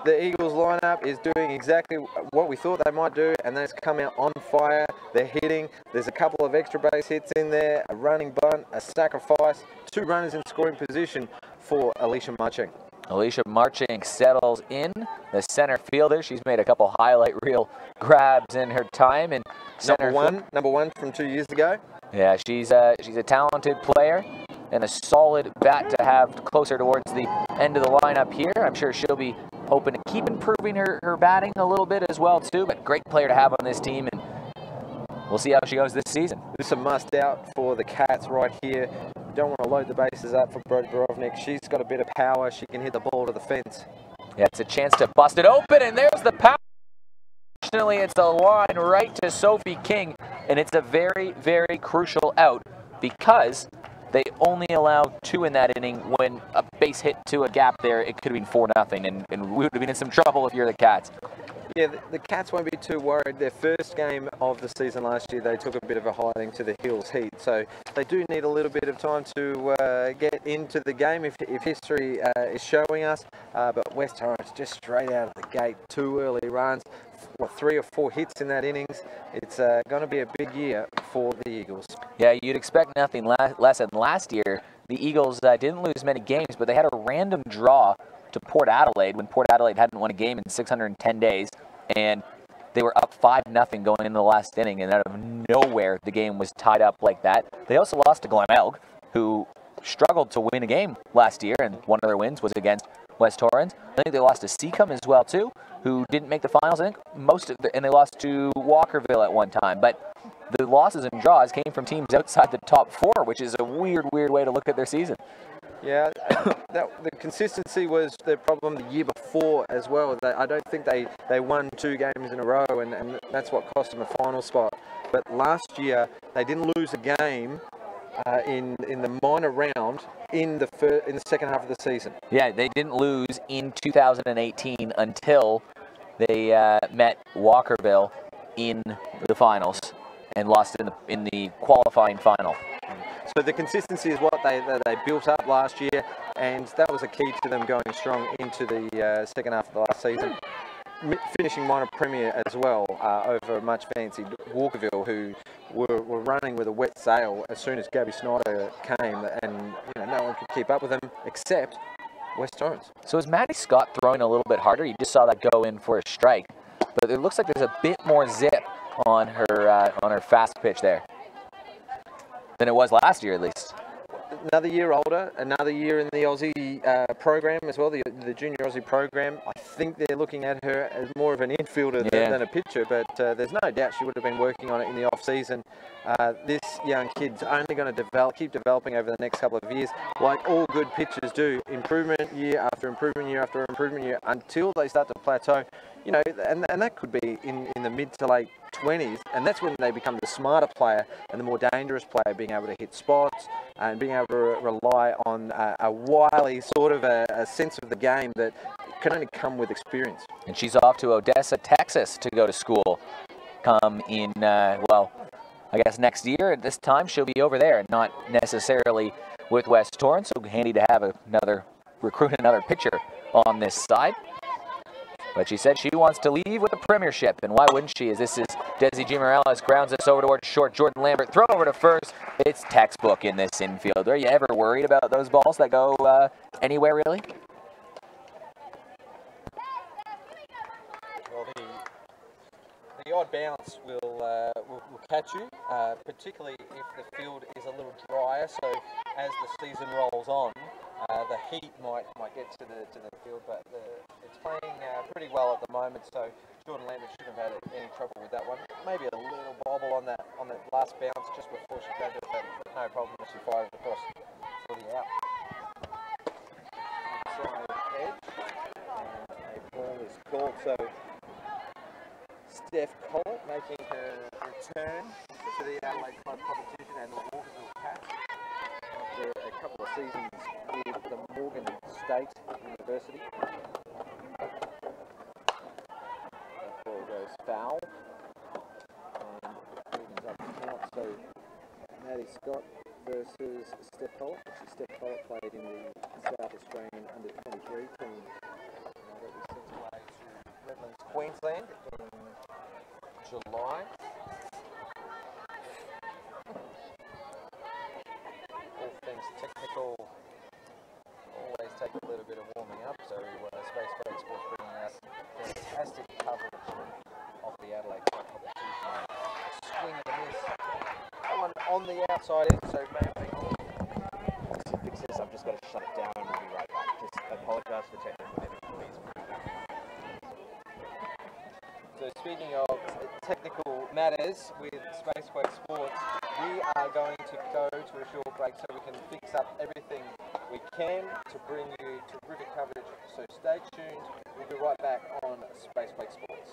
[SPEAKER 1] The Eagles lineup is doing exactly what we thought they might do, and that's come out on fire. They're hitting. There's a couple of extra base hits in there, a running bunt, a sacrifice, 2 runners in scoring position for Alicia Marching.
[SPEAKER 2] Alicia Marching settles in, the center fielder. She's made a couple highlight reel grabs in her time. And
[SPEAKER 1] number one from 2 years ago.
[SPEAKER 2] Yeah, she's a talented player and a solid bat to have closer towards the end of the lineup here. I'm sure she'll be hoping to keep improving her batting a little bit as well too, but great player to have on this team, and we'll see how she goes this season.
[SPEAKER 1] This is a must out for the Cats right here. You don't want to load the bases up for Brody Borovnik. She's got a bit of power. She can hit the ball to the fence.
[SPEAKER 2] Yeah, it's a chance to bust it open, and there's the power. Unfortunately, it's a line right to Sophie King, and it's a very, very crucial out because they only allowed 2 in that inning. When a base hit to a gap there, it could have been 4-0, and we would have been in some trouble if you're the Cats.
[SPEAKER 1] Yeah, the Cats won't be too worried. Their first game of the season last year, they took a bit of a hiding to the Hills Heat, so they do need a little bit of time to get into the game if history is showing us. But West Torrens just straight out of the gate, 2 early runs, 3 or 4 hits in that innings. It's going to be a big year for the Eagles.
[SPEAKER 2] Yeah, you'd expect nothing less than last year. The Eagles didn't lose many games, but they had a random draw to Port Adelaide when Port Adelaide hadn't won a game in 610 days, and they were up 5-0 going into the last inning, and out of nowhere the game was tied up like that. They also lost to Glenelg, who struggled to win a game last year, and one of their wins was against West Torrens. I think they lost to Seacombe as well too, who didn't make the finals. I think and they lost to Walkerville at one time. But the losses and draws came from teams outside the top 4, which is a weird way to look at their season.
[SPEAKER 1] Yeah, the consistency was the problem the year before as well. I don't think they won 2 games in a row, and that's what cost them a final spot. But last year, they didn't lose a game in the minor round in the second half of the season. Yeah,
[SPEAKER 2] they didn't lose in 2018 until they met Walkerville in the finals and lost in the qualifying final.
[SPEAKER 1] So the consistency is what they built up last year, and that was a key to them going strong into the second half of the last season. Finishing minor premier as well over a much fancied Walkerville, who were running with a wet sail as soon as Gabby Snyder came, and no one could keep up with them except West Torrens.
[SPEAKER 2] So is Maddie Scott throwing a little bit harder? You just saw that go in for a strike, but it looks like there's a bit more zip on her fast pitch there than it was last year, at least.
[SPEAKER 1] Another year older, another year in the Aussie program as well, the Junior Aussie program. I think they're looking at her as more of an infielder than a pitcher, but there's no doubt she would have been working on it in the off-season. This young kid's only going to keep developing over the next couple of years, like all good pitchers do. Improvement year after improvement year after improvement year until they start to plateau. And that could be in the mid to late 20s, and that's when they become the smarter player and the more dangerous player, being able to hit spots and being able to rely on a wily sort of a sense of the game that can only come with experience.
[SPEAKER 2] And she's off to Odessa, Texas to go to school come in, well, I guess next year. At this time she'll be over there, not necessarily with West Torrens, so handy to have another pitcher on this side. But she said she wants to leave with a premiership, and why wouldn't she? As this is Desi G. Morales, grounds this over towards short. Jordan Lambert, throw over to first. It's textbook in this infield. Are you ever worried about those balls that go anywhere, really?
[SPEAKER 1] Well, the odd bounce will catch you, particularly if the field is a little drier. So as the season rolls on, the heat might get to the field, but it's playing pretty well at the moment. So Jordan Lambert shouldn't have had any trouble with that one. Maybe a little bobble on that last bounce just before she grabbed it, but no problem as she fired it across for the out. Inside edge, and a ball is called. So Steph Collett making her return to the Adelaide Club competition and the Walkerville Cats after a couple of seasons with the Morgan State University. That ball goes foul and evens up the count. So Maddie Scott versus Steph Collett. Steph Collett played in the South Australian under-23 team that was sent away to Redlands, Queensland in July. All things technical always take a little bit of warming up, so Space Break Sports bringing us fantastic coverage of the Adelaide Cup competition. Swing and a miss. That one on the outside edge, so maybe to fix this, I've just got to shut it down and we'll be right back. Just apologise for technical difficulties. So speaking of technical matters with Spaceway Sports, we are going to go to a short break so we can fix up everything we can to bring you terrific coverage. So stay tuned. We'll be right back on Spaceway Sports.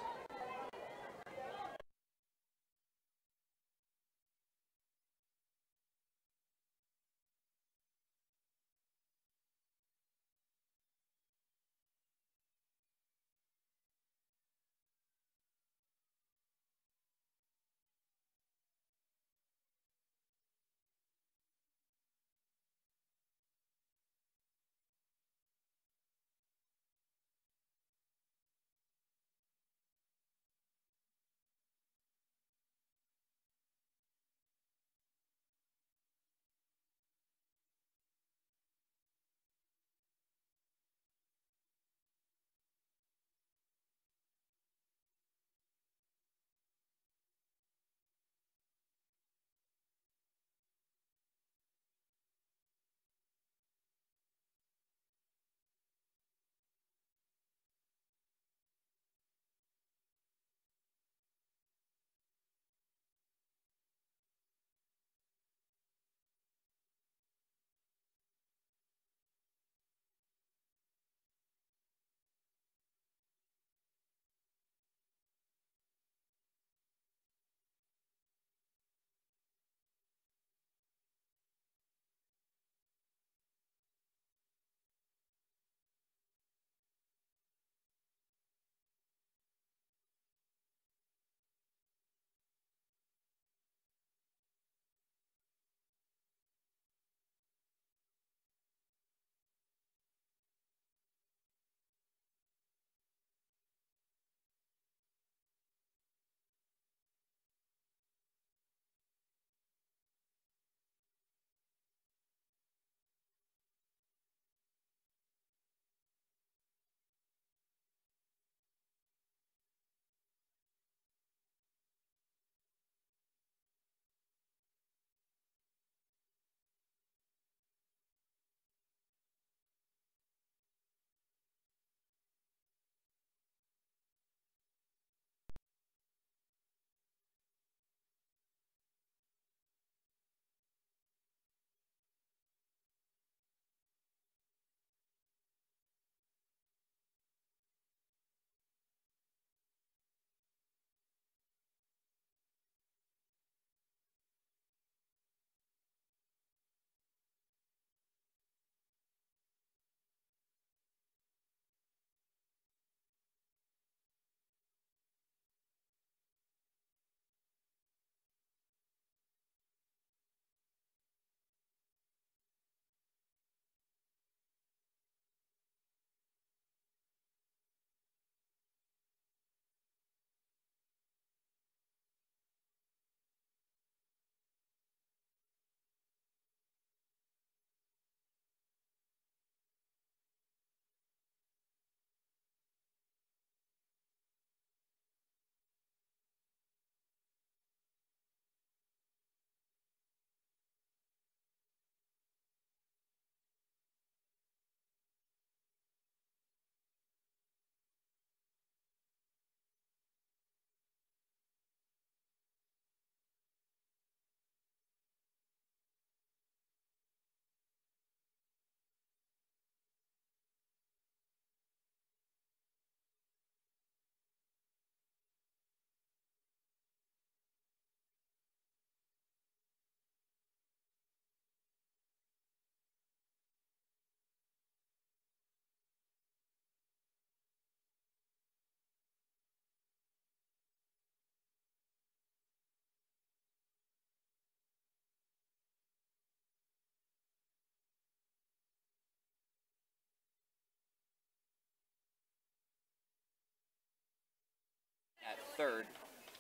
[SPEAKER 2] third.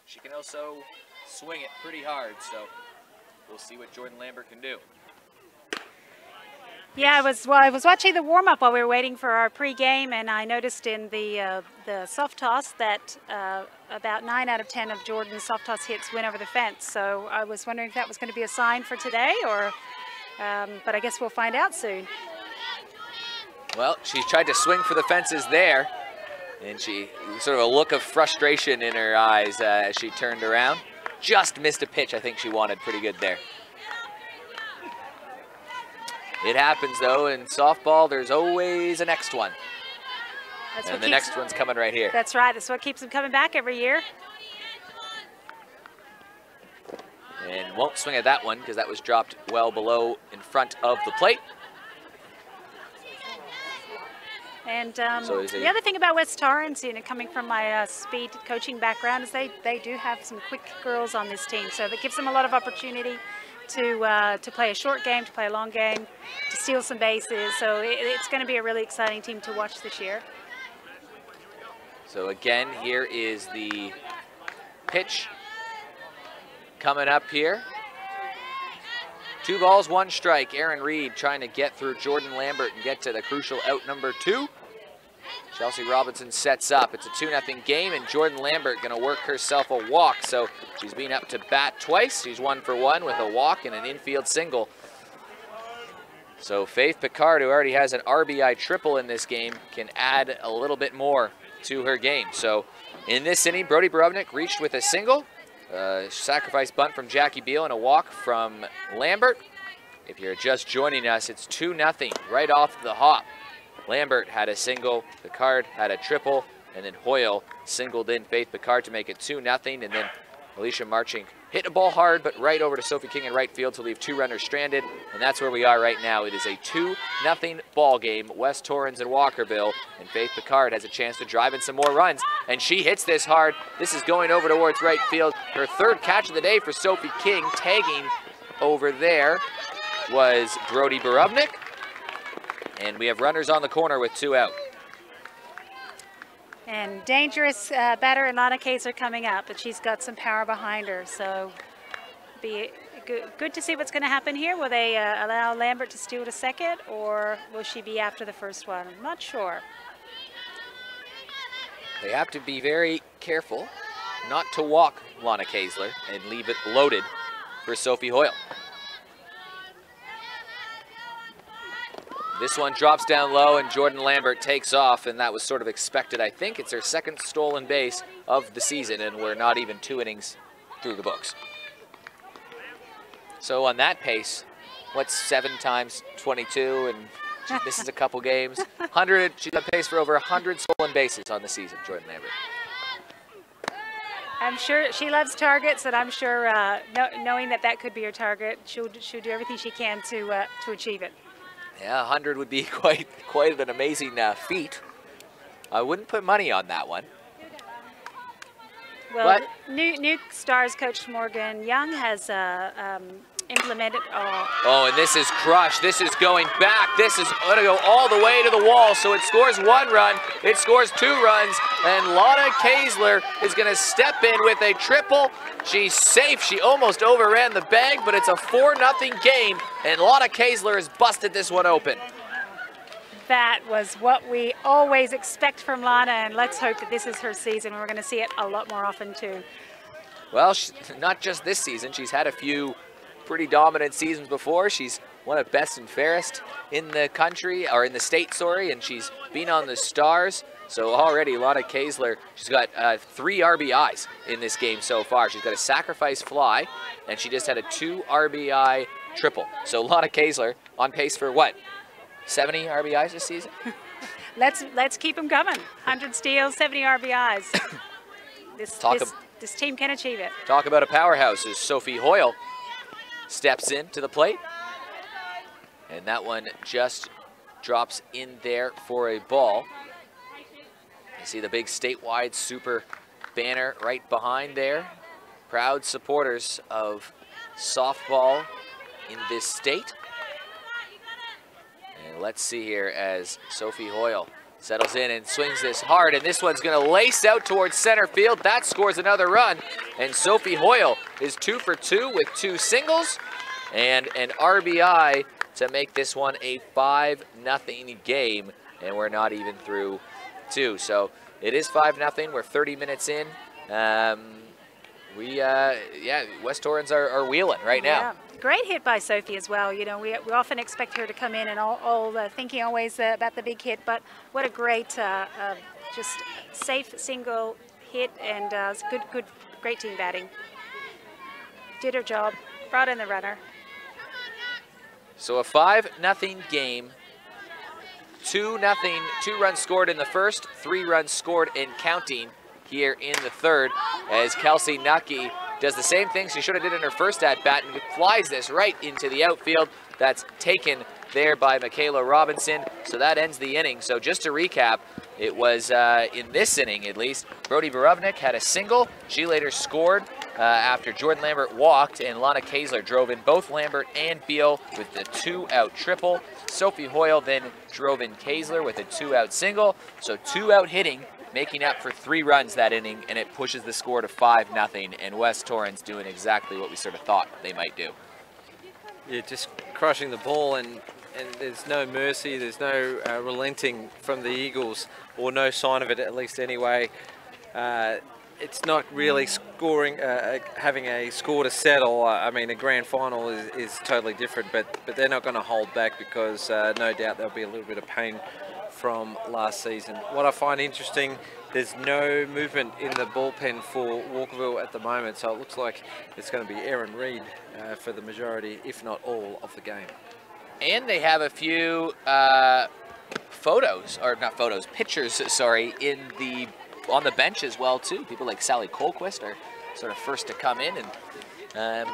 [SPEAKER 2] She can also swing it pretty hard, so we'll see what Jordan Lambert can do.
[SPEAKER 3] Yeah, I was watching the warm-up while we were waiting for our pre-game, and I noticed in the soft toss that about 9 out of 10 of Jordan's soft toss hits went over the fence. So I was wondering if that was going to be a sign for today, or but I guess we'll find out soon.
[SPEAKER 2] Well, she tried to swing for the fences there, and she sort of a look of frustration in her eyes as she turned around. Just missed a pitch I think she wanted pretty good there. It happens, though, in softball, there's always a next one. And the next one's coming right here.
[SPEAKER 3] That's right. That's what keeps them coming back every year.
[SPEAKER 2] And won't swing at that one because that was dropped well below in front of the plate.
[SPEAKER 3] And the other thing about West Torrens, coming from my speed coaching background, is they do have some quick girls on this team. So that gives them a lot of opportunity to play a short game, to play a long game, to steal some bases. So it's going to be a really exciting team to watch this year.
[SPEAKER 2] So again, here is the pitch coming up here. 2 balls, 1 strike. Aaron Reed trying to get through Jordan Lambert and get to the crucial out number 2. Chelsea Robinson sets up. It's a 2-0 game, and Jordan Lambert going to work herself a walk. So she's been up to bat twice. She's 1 for 1 with a walk and an infield single. So Faith Picard, who already has an RBI triple in this game, can add a little bit more to her game. So in this inning, Brody Borovnik reached with a single, sacrifice bunt from Jackie Beal, and a walk from Lambert. If you're just joining us, it's 2-0 right off the hop. Lambert had a single, Picard had a triple, and then Hoyle singled in Faith Picard to make it 2-0, and then Alicia Marching hit a ball hard, but right over to Sophie King in right field to leave 2 runners stranded, and that's where we are right now. It is a 2-0 ball game, West Torrens and Walkerville, and Faith Picard has a chance to drive in some more runs, and she hits this hard. This is going over towards right field. Her 3rd catch of the day for Sophie King. Tagging over there was Brody Borovnik. And we have runners on the corner with 2 out.
[SPEAKER 3] And dangerous batter Lana Kaiser coming up, but she's got some power behind her. So be good to see what's going to happen here. Will they allow Lambert to steal to second, or will she be after the first one? I'm not sure.
[SPEAKER 2] They have to be very careful not to walk Lana Kaiser and leave it loaded for Sophie Hoyle. This one drops down low, and Jordan Lambert takes off, and that was sort of expected, I think. It's her 2nd stolen base of the season, and we're not even 2 innings through the books. So on that pace, what's 7 times 22, and she misses a couple games. 100. She's on pace for over 100 stolen bases on the season, Jordan Lambert.
[SPEAKER 3] I'm sure she loves targets, and I'm sure knowing that could be her target, she'll do everything she can to achieve it.
[SPEAKER 2] Yeah, 100 would be quite an amazing feat. I wouldn't put money on that one.
[SPEAKER 3] Well, new Stars coach Morgan Young has implemented.
[SPEAKER 2] Oh, and this is crushed. This is going back. This is going to go all the way to the wall. So it scores 1 run. It scores 2 runs. And Lana Kaiser is going to step in with a triple. She's safe. She almost overran the bag, but it's a 4-0 game. And Lana Kaiser has busted this one open.
[SPEAKER 3] That was what we always expect from Lana, and let's hope that this is her season. We're going to see it a lot more often, too.
[SPEAKER 2] Well, not just this season. She's had a few pretty dominant seasons before. She's one of best and fairest in the country, or in the state, sorry, and she's been on the Stars. So already Lana Kaiser, she's got 3 RBIs in this game so far. She's got a sacrifice fly, and she just had a 2 RBI triple. So Lana Kaiser on pace for what? 70 RBIs this season?
[SPEAKER 3] Let's keep them coming. 100 steals, 70 RBIs. This team can achieve it.
[SPEAKER 2] Talk about a powerhouse as Sophie Hoyle steps in to the plate. And that one just drops in there for a ball. You see the big statewide super banner right behind there. Proud supporters of softball in this state. And let's see here as Sophie Hoyle settles in and swings this hard, and this one's going to lace out towards center field. That scores another run, and Sophie Hoyle is 2 for 2 with 2 singles and an RBI to make this one a 5-0 game, and we're not even through 2. So it is 5-0. We're 30 minutes in. West Torrens are wheeling right now.
[SPEAKER 3] Yeah. Great hit by Sophie as well. You know, we often expect her to come in and all thinking always about the big hit, but what a great, just safe single hit, and it's great team batting. Did her job, brought in the runner.
[SPEAKER 2] So a 5-0 game. 2-0, 2 runs scored in the first, 3 runs scored and counting here in the third, as Kelsey Nucky does the same thing she should have did in her first at-bat and flies this right into the outfield. That's taken there by Michaela Robinson, so that ends the inning. So just to recap, it was in this inning at least, Brody Borovnik had a single. She later scored after Jordan Lambert walked, and Lana Kaesler drove in both Lambert and Beal with the 2-out triple. Sophie Hoyle then drove in Kaesler with a 2-out single, so 2-out hitting, making up for 3 runs that inning, and it pushes the score to 5-0, and West Torrens doing exactly what we sort of thought they might do.
[SPEAKER 1] Yeah, just crushing the ball, and there's no mercy, there's no relenting from the Eagles, or no sign of it, at least anyway. It's not really scoring, having a score to settle. I mean, a grand final is totally different, but they're not going to hold back, because no doubt there'll be a little bit of pain from last season. What I find interesting, there's no movement in the bullpen for Walkerville at the moment, so it looks like it's going to be Erin Reid for the majority, if not all, of the game.
[SPEAKER 2] And they have a few pictures, sorry, on the bench as well too. People like Sally Colquist are sort of first to come in, and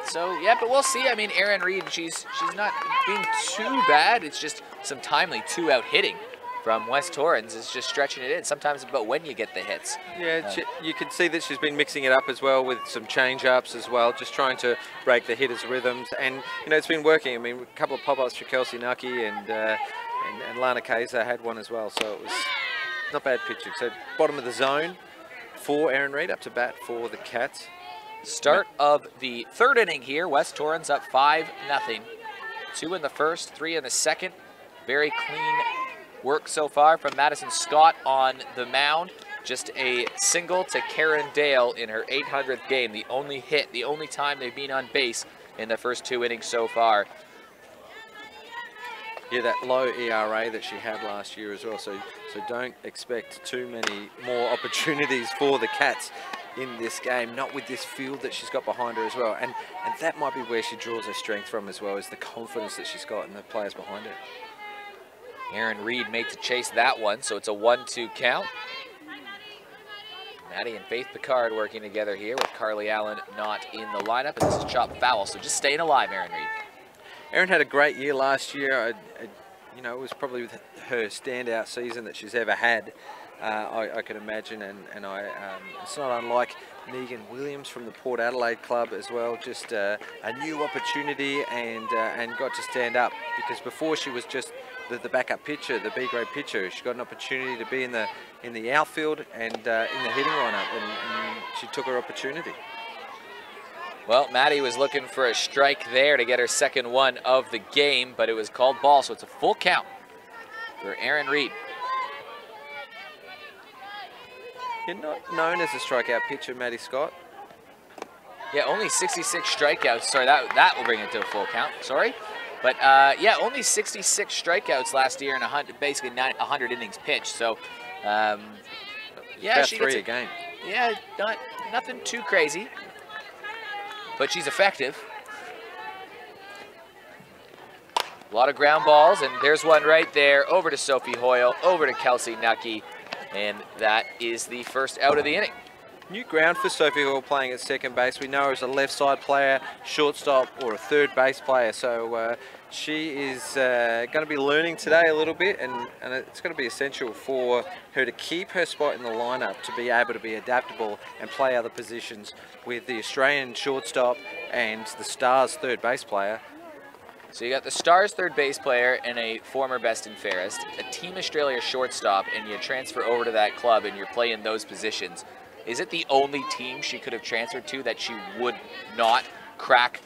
[SPEAKER 2] so yeah, but we'll see. I mean, Erin Reid, she's not being too bad. It's just some timely 2-out hitting from West Torrens is just stretching it in. Sometimes about when you get the hits.
[SPEAKER 1] Yeah, you can see that she's been mixing it up as well with some change-ups as well, just trying to break the hitters' rhythms, and you know, it's been working. I mean, a couple of pop-ups for Kelsey Nucky, and Lana Kaesler had one as well, so it was not bad pitching. So bottom of the zone for Erin Reid, up to bat for the Cats.
[SPEAKER 2] Start of the third inning here. West Torrens up 5-0. 2 in the first, 3 in the second. Very clean work so far from Madison Scott on the mound. Just a single to Karen Dale in her 800th game. The only hit, the only time they've been on base in the first 2 innings so far. Yeah, that low ERA that she had last year as well. So don't expect too many more opportunities for the Cats in this game, not with this field that she's got behind her as well. And that might be where she draws her strength from as well, is the confidence that she's got in the players behind her. Erin Reid made to chase that one, so it's a 1-2 count. Maddie and Faith Picard working together here with Carly Allen not in the lineup, and this is chopped foul, so just staying alive, Erin Reid. Erin
[SPEAKER 1] had a great year last year. You know, it was probably her standout season that she's ever had. I can imagine, and it's not unlike Megan Williams from the Port Adelaide club as well. Just a new opportunity, and got to stand up, because before she was just the backup pitcher, the B-grade pitcher. She got an opportunity to be in the outfield and in the hitting lineup, and she took her opportunity.
[SPEAKER 2] Well, Maddie was looking for a strike there to get her second one of the game, but it was called ball, so it's a full count for Erin Reid.
[SPEAKER 1] You're not known as a strikeout pitcher, Maddie Scott.
[SPEAKER 2] Yeah, only 66 strikeouts. Sorry, that will bring it to a full count. Sorry. But, yeah, only 66 strikeouts last year and basically 100 innings pitched. So, yeah,
[SPEAKER 1] about
[SPEAKER 2] she
[SPEAKER 1] 3
[SPEAKER 2] gets
[SPEAKER 1] a game.
[SPEAKER 2] Yeah, nothing too crazy, but she's effective. A lot of ground balls, and there's one right there over to Sophie Hoyle, over to Kelsey Nucky, and that is the first out of the inning.
[SPEAKER 1] New ground for Sophie Hoyle playing at second base. We know her as a left side player, shortstop, or a third base player. So she is going to be learning today a little bit, and it's going to be essential for her to keep her spot in the lineup, to be able to be adaptable and play other positions with the Australian shortstop and the Stars third base player
[SPEAKER 2] So you got the Stars third base player and a former best and fairest, a Team Australia shortstop, and you transfer over to that club and you're playing those positions. Is it the only team she could have transferred to that she would not crack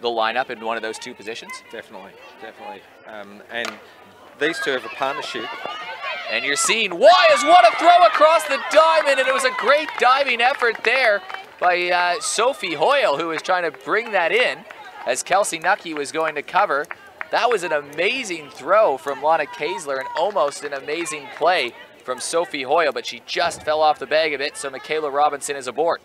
[SPEAKER 2] the lineup in one of those two positions?
[SPEAKER 1] Definitely, definitely. And these two have a partnership.
[SPEAKER 2] And you're seeing Wyas, what a throw across the diamond, and it was a great diving effort there by Sophie Hoyle, who was trying to bring that in as Kelsey Nucky was going to cover. That was an amazing throw from Lana Kaesler and almost an amazing play from Sophie Hoyle, but she just fell off the bag of it, so Michaela Robinson is aboard.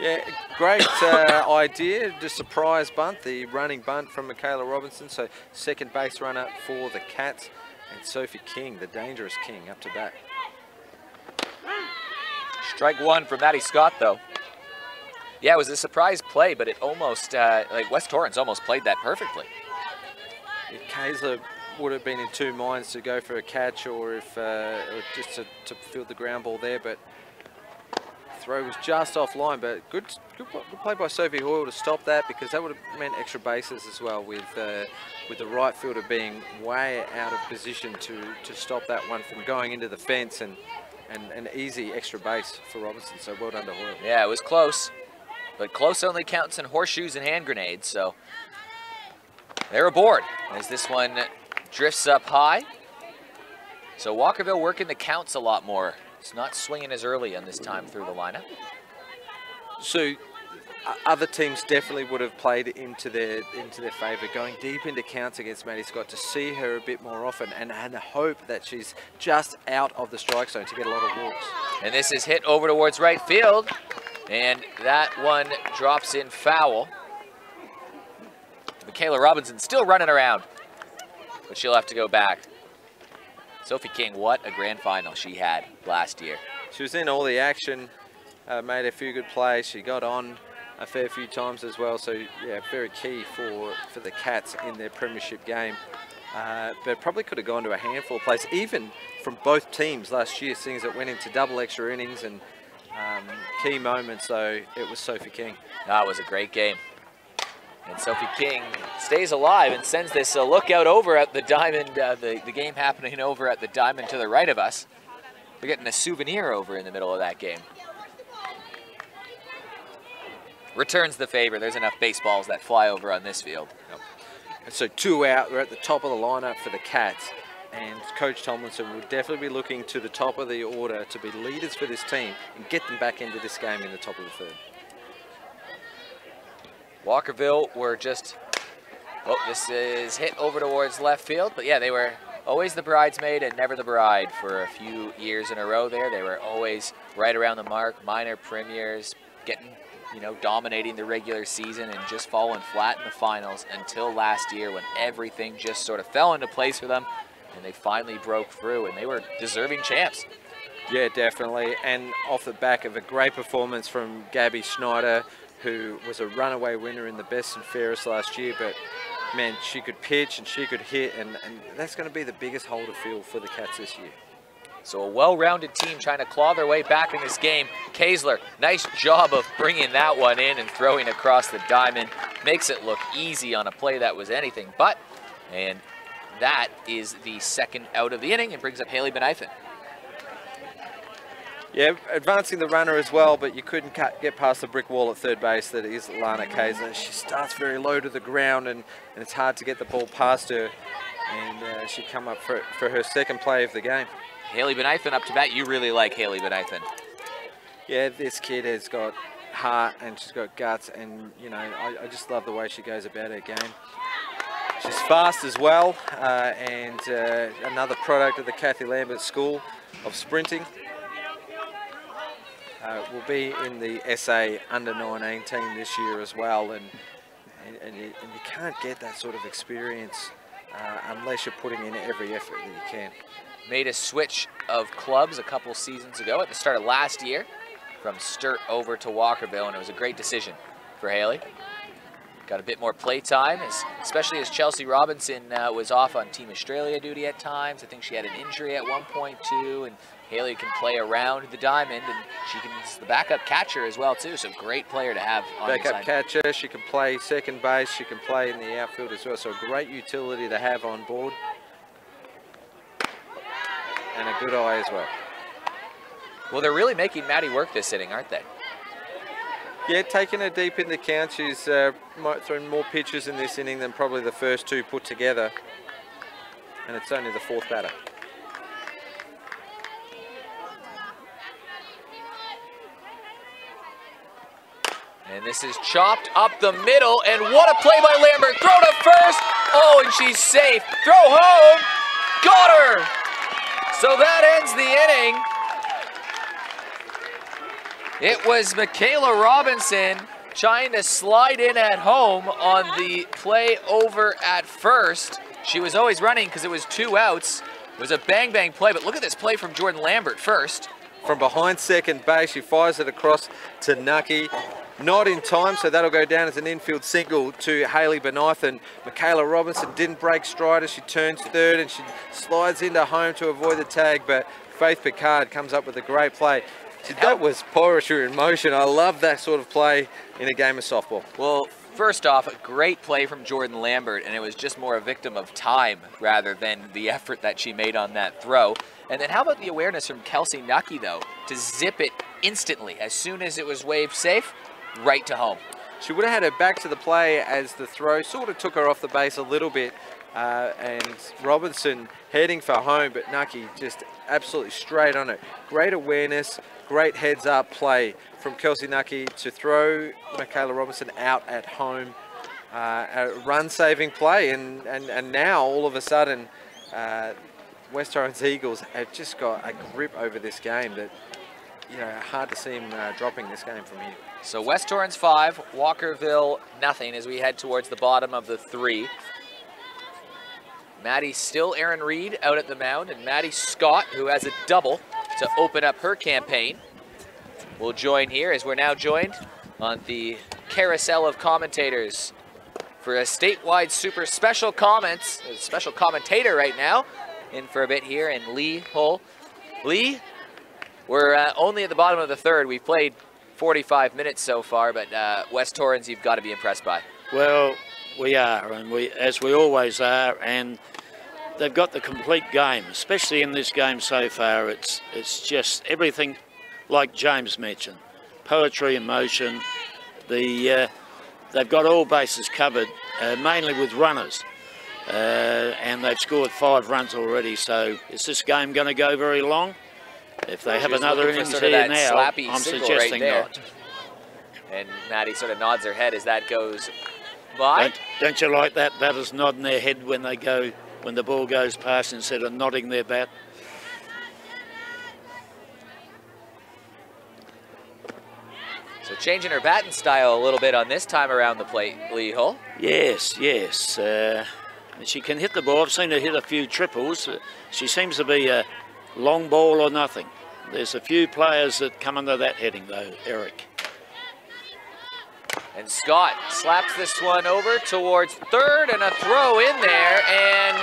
[SPEAKER 1] Yeah, great idea, the surprise bunt, the running bunt from Michaela Robinson, so second base runner for the Cats, and Sophie King, the dangerous King, up to bat.
[SPEAKER 2] Strike one from Maddie Scott, though. Yeah, it was a surprise play, but it almost, like West Torrens almost played that perfectly.
[SPEAKER 1] If Kaesler would have been in two minds to go for a catch or if or just to field the ground ball there, but throw was just offline, but good play by Sophie Hoyle to stop that, because that would have meant extra bases as well, with the right fielder being way out of position to stop that one from going into the fence, and an easy extra base for Robinson, so well done to Hoyle.
[SPEAKER 2] Yeah, it was close. But close only counts in horseshoes and hand grenades, so they're aboard as this one drifts up high. So Walkerville working the counts a lot more. It's not swinging as early on this time through the lineup.
[SPEAKER 1] So other teams definitely would have played into their favour, going deep into counts against Maddie Scott to see her a bit more often and hope that she's just out of the strike zone to get a lot of walks.
[SPEAKER 2] And this is hit over towards right field. And that one drops in foul. Michaela Robinson still running around, but she'll have to go back. Sophie King, what a grand final she had last year.
[SPEAKER 1] She was in all the action, made a few good plays. She got on a fair few times as well. So yeah, very key for the Cats in their premiership game. But probably could have gone to a handful of plays, even from both teams last year, seeing as it went into double extra innings and key moments, so it was Sophie King.
[SPEAKER 2] That was a great game. And Sophie King stays alive and sends this lookout over at the diamond, the game happening over at the diamond to the right of us. We're getting a souvenir over in the middle of that game. Returns the favor. There's enough baseballs that fly over on this field.
[SPEAKER 1] Yep. So 2 out, we're at the top of the lineup for the Cats. And Coach Tomlinson will definitely be looking to the top of the order to be leaders for this team and get them back into this game in the top of the third.
[SPEAKER 2] Walkerville were just, oh, this is hit over towards left field. But yeah, they were always the bridesmaid and never the bride for a few years in a row there. They were always right around the mark, minor premiers, getting, dominating the regular season and just falling flat in the finals until last year when everything just sort of fell into place for them. And they finally broke through, and they were deserving champs.
[SPEAKER 1] Yeah, definitely. And off the back of a great performance from Gabby Schneider, who was a runaway winner in the best and fairest last year. But, man, she could pitch and she could hit, and that's going to be the biggest hole to fill for the Cats this year.
[SPEAKER 2] So a well-rounded team trying to claw their way back in this game. Kaesler, nice job of bringing that one in and throwing across the diamond. Makes it look easy on a play that was anything but. And that is the second out of the inning and brings up Haley Benithan.
[SPEAKER 1] Yeah, advancing the runner as well, but you couldn't get past the brick wall at third base that is Lana Kaesler. She starts very low to the ground and it's hard to get the ball past her. And she come up for her second play of the game.
[SPEAKER 2] Haley Benithan up to bat. You really like Haley Benithan.
[SPEAKER 1] Yeah, this kid has got heart and she's got guts, and I just love the way she goes about her game. She's fast as well, and another product of the Kathy Lambert School of Sprinting. Will be in the SA under-19 team this year as well, and you can't get that sort of experience unless you're putting in every effort that you can.
[SPEAKER 2] Made a switch of clubs a couple seasons ago at the start of last year from Sturt over to Walkerville, and it was a great decision for Haley. got a bit more play time, especially as Chelsea Robinson was off on Team Australia duty at times. I think she had an injury at one point too, and Haley can play around the diamond, and she's the backup catcher as well too, so great player to have on the
[SPEAKER 1] backup catcher. She can play second base, she can play in the outfield as well, so a great utility to have on board. And a good eye as well.
[SPEAKER 2] Well, they're really making Maddie work this inning, aren't they?
[SPEAKER 1] Yeah, taking her deep in the count. She's thrown more pitches in this inning than probably the first two put together. And it's only the fourth batter.
[SPEAKER 2] And this is chopped up the middle, and what a play by Lambert. Throw to first. Oh, and she's safe. Throw home. Got her. So that ends the inning. It was Michaela Robinson trying to slide in at home on the play over at first. She was always running because it was 2 outs. It was a bang-bang play, but look at this play from Jordan Lambert first.
[SPEAKER 1] From behind second base, she fires it across to Nucky. Not in time, so that'll go down as an infield single to Haley Benithan. Michaela Robinson didn't break stride as she turns third, and she slides into home to avoid the tag, but Faith Picard comes up with a great play. That was poetry in motion. I love that sort of play in a game of softball.
[SPEAKER 2] Well, first off, a great play from Jordan Lambert, and it was just more a victim of time rather than the effort that she made on that throw. And then how about the awareness from Kelsey Nucky, though, to zip it instantly as soon as it was waved safe, right to home.
[SPEAKER 1] She would have had her back to the play as the throw sort of took her off the base a little bit, and Robinson heading for home, but Nucky just absolutely straight on it. Great awareness, great heads-up play from Kelsey Nucky to throw Michaela Robinson out at home. A run-saving play, and now all of a sudden, West Torrens Eagles have just got a grip over this game that, you know, hard to see them dropping this game from here.
[SPEAKER 2] So West Torrens 5, Walkerville nothing as we head towards the bottom of the 3. Maddie still Aaron Reed out at the mound, and Maddie Scott, who has a double to open up her campaign, will join here as we're now joined on the carousel of commentators for a statewide super special comments, a special commentator right now, in for a bit here, and Lee Hull. Lee, we're only at the bottom of the 3rd. We've played 45 minutes so far, but West Torrens you've got to be impressed by.
[SPEAKER 4] Well, we are, and as we always are, and they've got the complete game, especially in this game so far. It's just everything like James mentioned, poetry in motion. They've got all bases covered, mainly with runners, and they've scored 5 runs already. So is this game going to go very long? If they have another innings here now, I'm suggesting not.
[SPEAKER 2] And Maddie sort of nods her head as that goes by.
[SPEAKER 4] Don't you like that? Batters nodding their head when the ball goes past instead of nodding their bat.
[SPEAKER 2] So changing her batting style a little bit on this time around the plate, Lee Hull.
[SPEAKER 4] Yes. She can hit the ball. I've seen her hit a few triples. She seems to be a long ball or nothing. There's a few players that come under that heading though, Eric.
[SPEAKER 2] And Scott slaps this one over towards 3rd, and a throw in there, and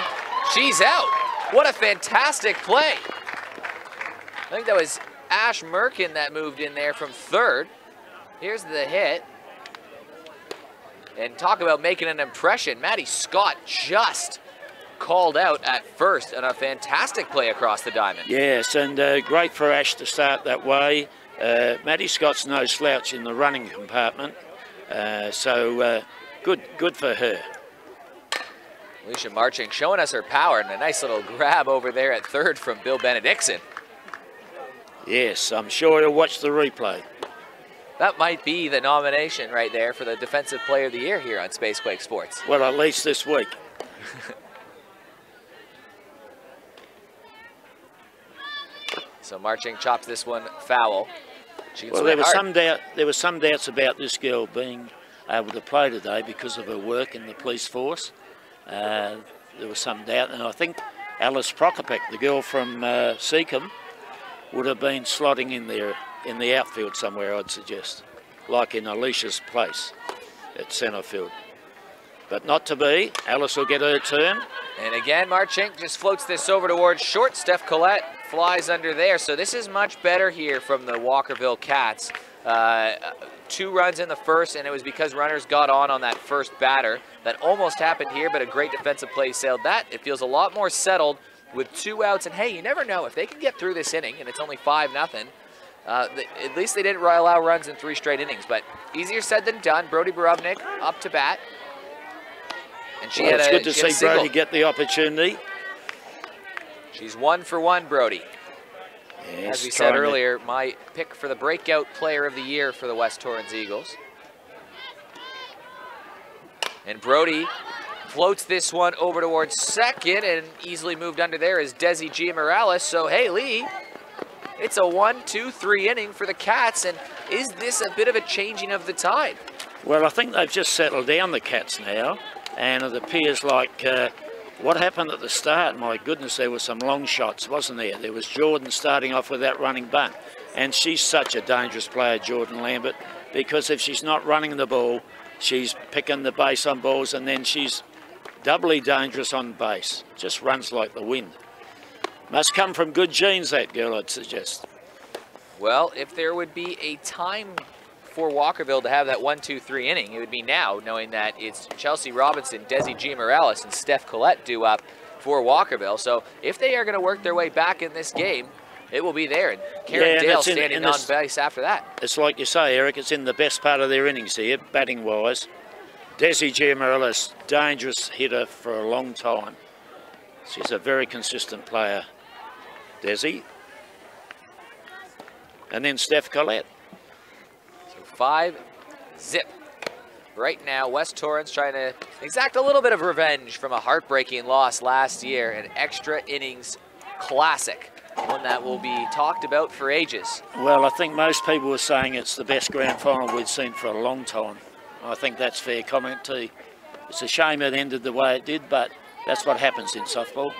[SPEAKER 2] she's out. What a fantastic play. I think that was Ash Merkin that moved in there from 3rd. Here's the hit. And talk about making an impression. Maddie Scott just called out at first, and a fantastic play across the diamond.
[SPEAKER 4] Yes, and great for Ash to start that way. Maddie Scott's no slouch in the running compartment, so good for her.
[SPEAKER 2] Alicia Marching showing us her power, and a nice little grab over there at 3rd from Bill Benedictson.
[SPEAKER 4] Yes, I'm sure he'll watch the replay.
[SPEAKER 2] That might be the nomination right there for the Defensive Player of the Year here on Spacequake Sports.
[SPEAKER 4] Well, at least this week.
[SPEAKER 2] So Marching chops this one foul.
[SPEAKER 4] Well, there was some doubts about this girl being able to play today because of her work in the police force. There was some doubt, and I think Alice Prokopek, the girl from Seacombe, would have been slotting in there in the outfield somewhere, I'd suggest, like in Alicia's place at centre field. but not to be. Alice will get her turn.
[SPEAKER 2] And again, Marchink just floats this over towards short. Steph Collette flies under there. So this is much better here from the Walkerville Cats. 2 runs in the first, and it was because runners got on that first batter. That almost happened here, but a great defensive play sailed that. It feels a lot more settled with 2 outs, and hey, you never know. If they can get through this inning, and it's only 5-0, at least they didn't allow runs in 3 straight innings, but easier said than done. Brody Borovnik up to bat. And she
[SPEAKER 4] it's good to see Brody get the opportunity.
[SPEAKER 2] She's 1 for 1, Brody.
[SPEAKER 4] Yes,
[SPEAKER 2] as we said earlier, my pick for the breakout player of the year for the West Torrens Eagles. And Brody floats this one over towards second, and easily moved under there is Desi G. Morales. So, hey, Lee, it's a 1-2-3 inning for the Cats, and is this a bit of a changing of the tide?
[SPEAKER 4] Well, I think they've just settled down, the Cats, now, and it appears like what happened at the start, my goodness, there were some long shots, wasn't there? There was Jordan starting off with that running bunt, and she's such a dangerous player, Jordan Lambert, because if she's not running the ball, she's picking the base on balls, and then she's doubly dangerous on base. Just runs like the wind. Must come from good genes, that girl, I'd suggest.
[SPEAKER 2] Well, if there would be a time for Walkerville to have that 1-2-3 inning, it would be now, knowing that it's Chelsea Robinson, Desi G. Morales, and Steph Collette due up for Walkerville. So if they are going to work their way back in this game, it will be there. And Karen Dale standing on base after that.
[SPEAKER 4] It's like you say, Eric, it's in the best part of their innings here, batting-wise. Desi G. Morales, dangerous hitter for a long time. She's a very consistent player, Desi. And then Steph Collette.
[SPEAKER 2] 5-zip. Right now, West Torrens trying to exact a little bit of revenge from a heartbreaking loss last year, an extra innings classic, one that will be talked about for ages.
[SPEAKER 4] Well, I think most people were saying it's the best grand final we'd seen for a long time. I think that's fair comment too. It's a shame it ended the way it did, but that's what happens in softball.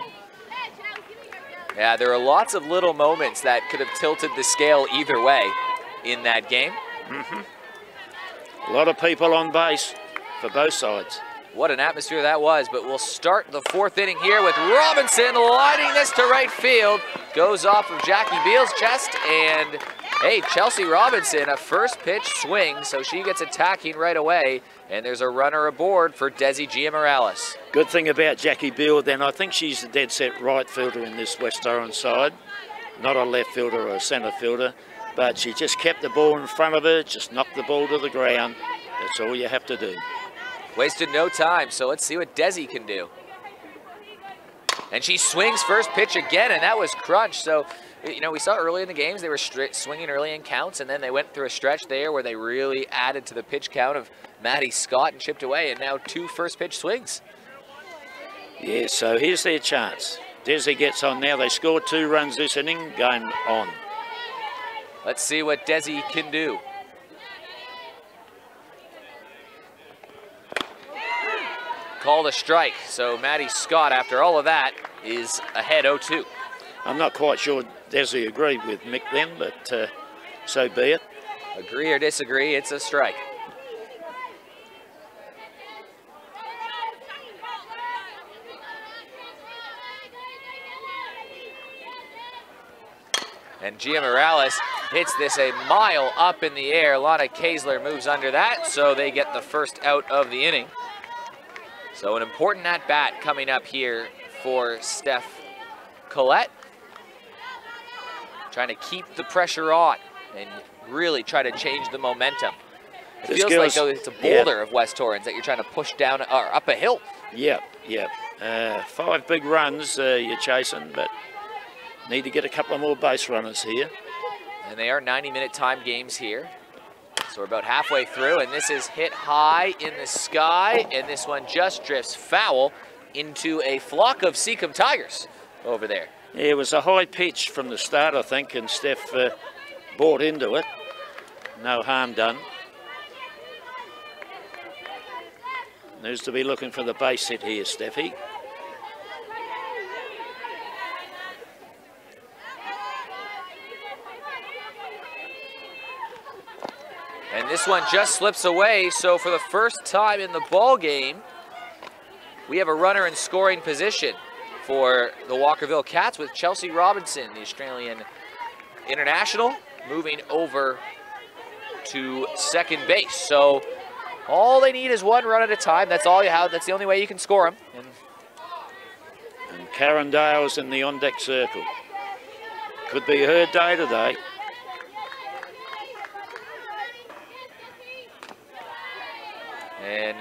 [SPEAKER 2] Yeah, there are lots of little moments that could have tilted the scale either way in that game.
[SPEAKER 4] A lot of people on base for both sides.
[SPEAKER 2] What an atmosphere that was, but we'll start the 4th inning here with Robinson lining this to right field. Goes off of Jackie Beal's chest, and hey, Chelsea Robinson, a first pitch swing, so she gets attacking right away, and there's a runner aboard for Desi G. Morales.
[SPEAKER 4] Good thing about Jackie Beal then, I think she's a dead set right fielder in this West Torrens side, not a left fielder or a centre fielder. But she just kept the ball in front of her, just knocked the ball to the ground. That's all you have to do.
[SPEAKER 2] Wasted no time, so let's see what Desi can do. And she swings first pitch again, and that was crunched. So, you know, we saw early in the games, they were swinging early in counts, and then they went through a stretch there where they really added to the pitch count of Maddie Scott and chipped away, and now 2 first pitch swings.
[SPEAKER 4] Yeah, so here's their chance. Desi gets on now. They scored 2 runs this inning, game on.
[SPEAKER 2] Let's see what Desi can do. Called a strike, so Maddie Scott, after all of that, is ahead 0-2.
[SPEAKER 4] I'm not quite sure Desi agreed with Mick then, but so be it.
[SPEAKER 2] Agree or disagree, it's a strike. And Gia Morales hits this a mile up in the air. Lana Kaesler moves under that, so they get the first out of the inning. So an important at-bat coming up here for Steph Collette. Trying to keep the pressure on and really try to change the momentum. It feels like it's a boulder of West Torrens that you're trying to push down or up a hill.
[SPEAKER 4] Yep. 5 big runs you're chasing, but need to get a couple of more base runners here.
[SPEAKER 2] And they are 90-minute time games here. So we're about halfway through, and this is hit high in the sky, and this one just drifts foul into a flock of Seacombe Tigers over there.
[SPEAKER 4] Yeah, it was a high pitch from the start, I think, and Steph bought into it. No harm done. Needs to be looking for the base hit here, Steffi.
[SPEAKER 2] And this one just slips away, so for the first time in the ball game, we have a runner in scoring position for the Walkerville Cats with Chelsea Robinson, the Australian international, moving over to second base. So all they need is one run at a time. That's all you have. That's the only way you can score them.
[SPEAKER 4] And Karen Dale's in the on-deck circle. Could be her day today.
[SPEAKER 2] And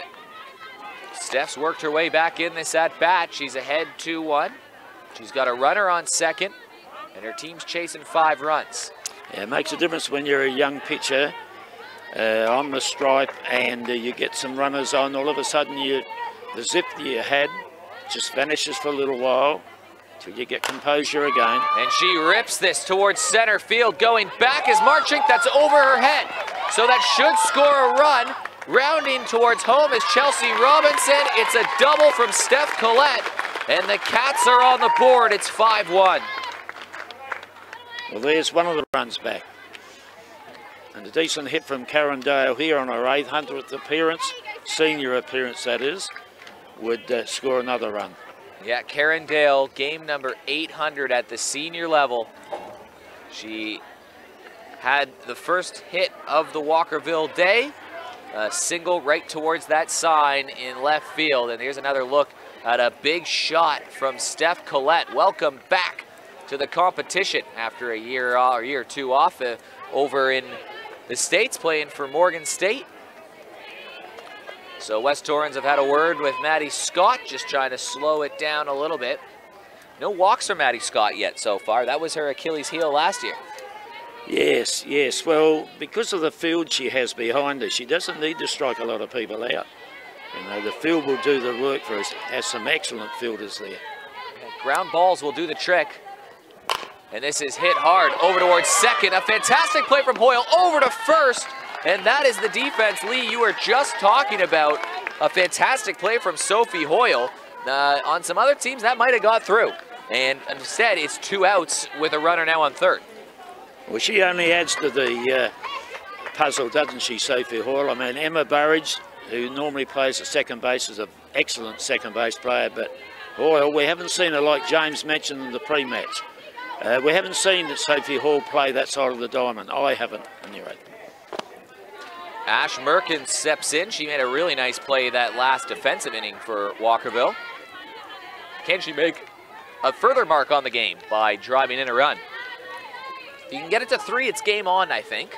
[SPEAKER 2] Steph's worked her way back in this at-bat. She's ahead 2-1. She's got a runner on second, and her team's chasing 5 runs.
[SPEAKER 4] Yeah, it makes a difference when you're a young pitcher on the stripe and you get some runners on. All of a sudden, the zip you had just vanishes for a little while till you get composure again.
[SPEAKER 2] And she rips this towards center field. Going back is Marchink. That's over her head. So that should score a run. Rounding towards home is Chelsea Robinson. It's a double from Steph Collette, and the Cats are on the board. It's 5-1.
[SPEAKER 4] Well, there's one of the runs back. And a decent hit from Karen Dale here on her 800th appearance, senior appearance that is, would score another run.
[SPEAKER 2] Yeah, Karen Dale, game number 800 at the senior level. She had the first hit of the Walkerville day. A single right towards that sign in left field. And here's another look at a big shot from Steph Collette. Welcome back to the competition after a year or 2 off over in the States playing for Morgan State. So West Torrens have had a word with Maddie Scott, just trying to slow it down a little bit. No walks for Maddie Scott yet so far. That was her Achilles heel last year.
[SPEAKER 4] Yes, yes. Well, because of the field she has behind her, she doesn't need to strike a lot of people out. You know, the field will do the work for us. Has some excellent fielders there.
[SPEAKER 2] Yeah, ground balls will do the trick. And this is hit hard over towards second. A fantastic play from Hoyle over to first. And that is the defense, Lee, you were just talking about. A fantastic play from Sophie Hoyle. On some other teams, that might have got through. And instead, it's 2 outs with a runner now on third.
[SPEAKER 4] Well, she only adds to the puzzle, doesn't she, Sophie Hoyle? I mean, Emma Burridge, who normally plays at second base, is an excellent second base player, but Hoyle, we haven't seen her, like James mentioned in the pre-match. We haven't seen Sophie Hoyle play that side of the diamond. I haven't, anyway.
[SPEAKER 2] Ash Merkin steps in. She made a really nice play that last defensive inning for Walkerville. Can she make a further mark on the game by driving in a run? If you can get it to 3, it's game on, I think.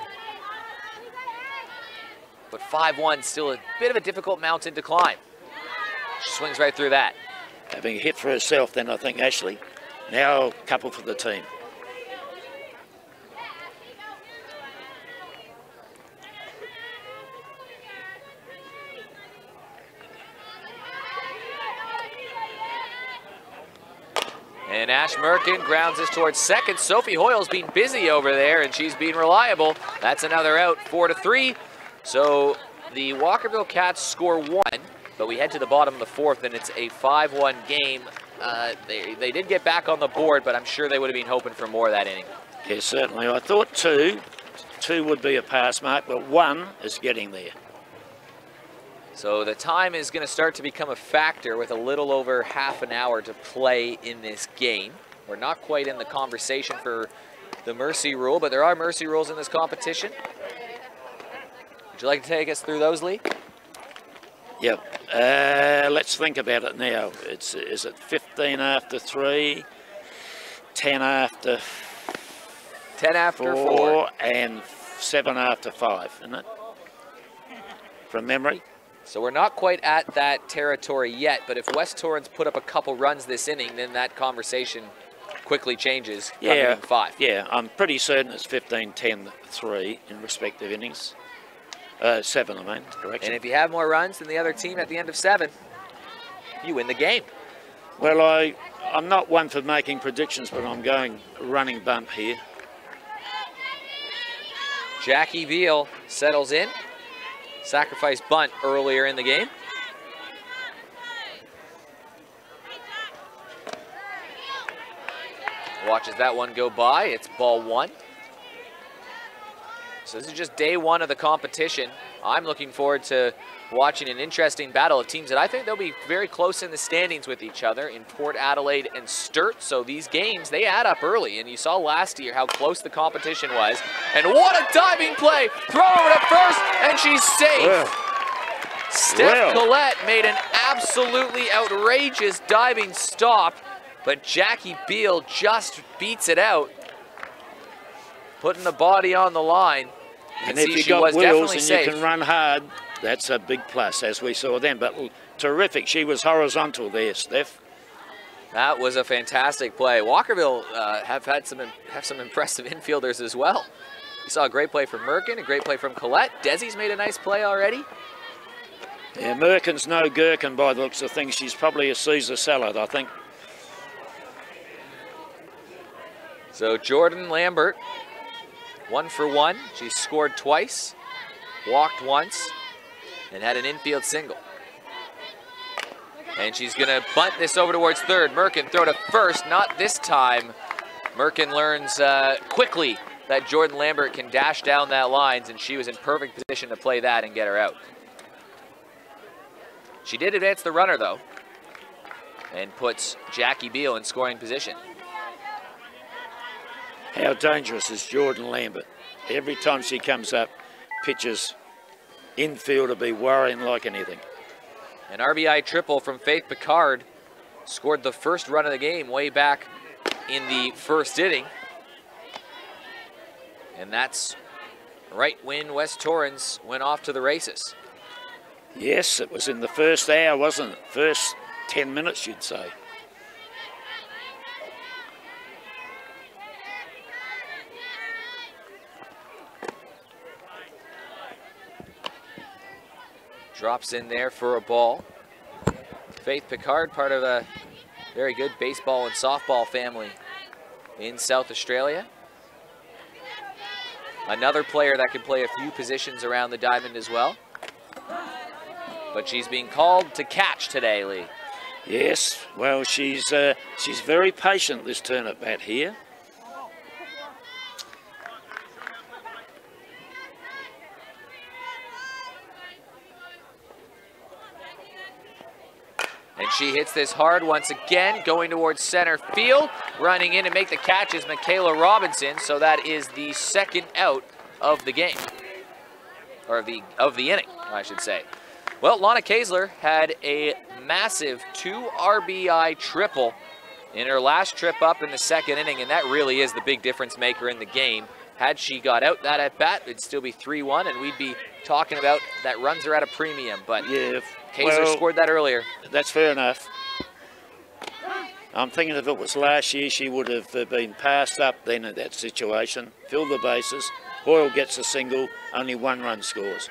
[SPEAKER 2] But 5-1, still a bit of a difficult mountain to climb. She swings right through that.
[SPEAKER 4] Having a hit for herself then, I think, Ashley. Now a couple for the team.
[SPEAKER 2] And Ash Merkin grounds this towards second. Sophie Hoyle's been busy over there, and she's been reliable. That's another out, 4-3. So the Walkerville Cats score 1, but we head to the bottom of the 4th, and it's a 5-1 game. They did get back on the board, but I'm sure they would have been hoping for more that inning.
[SPEAKER 4] Yes, certainly. I thought 2 would be a pass mark, but 1 is getting there.
[SPEAKER 2] So the time is going to start to become a factor with a little over half an hour to play in this game. We're not quite in the conversation for the mercy rule, but there are mercy rules in this competition. Would you like to take us through those, Lee?
[SPEAKER 4] Yep. Let's think about it now. Is it 15 after 3, 10 after 4, and 7 after 5, isn't it? From memory?
[SPEAKER 2] So we're not quite at that territory yet, but if West Torrens put up a couple runs this inning, then that conversation quickly changes.
[SPEAKER 4] Yeah,
[SPEAKER 2] 5.
[SPEAKER 4] Yeah, I'm pretty certain it's 15, 10, 3 in respective innings. 7, I mean, correction.
[SPEAKER 2] And if you have more runs than the other team at the end of 7, you win the game.
[SPEAKER 4] Well, I'm not one for making predictions, but I'm going running bump here.
[SPEAKER 2] Jackie Veal settles in. Sacrifice bunt earlier in the game. Watches that one go by. It's ball 1. So this is just day one of the competition. I'm looking forward to watching an interesting battle of teams that I think they'll be very close in the standings with each other in Port Adelaide and Sturt. So these games, they add up early, and you saw last year how close the competition was. And what a diving play! Throw over to first, and she's safe.
[SPEAKER 4] Well,
[SPEAKER 2] Steph Collette made an absolutely outrageous diving stop, but Jackie Beal just beats it out, putting the body on the line.
[SPEAKER 4] And if you got wheels and you can run hard, that's a big plus, as we saw then. But terrific, she was horizontal there, Steph.
[SPEAKER 2] That was a fantastic play. Walkerville have some impressive infielders as well. You saw a great play from Merkin, a great play from Collette. Desi's made a nice play already.
[SPEAKER 4] Yeah, Merkin's no gherkin by the looks of things. She's probably a Caesar salad, I think.
[SPEAKER 2] So Jordan Lambert, 1 for 1. She scored twice, walked once, and had an infield single. And she's gonna bunt this over towards third. Merkin throw to first, not this time. Merkin learns quickly that Jordan Lambert can dash down that line, and she was in perfect position to play that and get her out. She did advance the runner though, and puts Jackie Beal in scoring position.
[SPEAKER 4] How dangerous is Jordan Lambert? Every time she comes up, pitches infield to be worrying like anything.
[SPEAKER 2] An RBI triple from Faith Picard, scored the first run of the game way back in the first inning. And that's right when West Torrens went off to the races.
[SPEAKER 4] Yes, it was in the first hour, wasn't it? First 10 minutes, you'd say.
[SPEAKER 2] Drops in there for a ball. Faith Picard, part of a very good baseball and softball family in South Australia. Another player that can play a few positions around the diamond as well. But she's being called to catch today, Lee.
[SPEAKER 4] Yes, well, she's very patient, this turn at bat here.
[SPEAKER 2] And she hits this hard once again, going towards center field. Running in to make the catch is Michaela Robinson, so that is the second out of the game. Or of the inning, I should say. Well, Lana Kaesler had a massive 2 RBI triple in her last trip up in the second inning, and that really is the big difference maker in the game. Had she got out that at bat, it'd still be 3-1, and we'd be talking about that runs are at a premium. But yeah, Kaesler scored that earlier.
[SPEAKER 4] That's fair enough. I'm thinking if it was last year, she would have been passed up then in that situation. Fill the bases. Hoyle gets a single, only 1 run scores.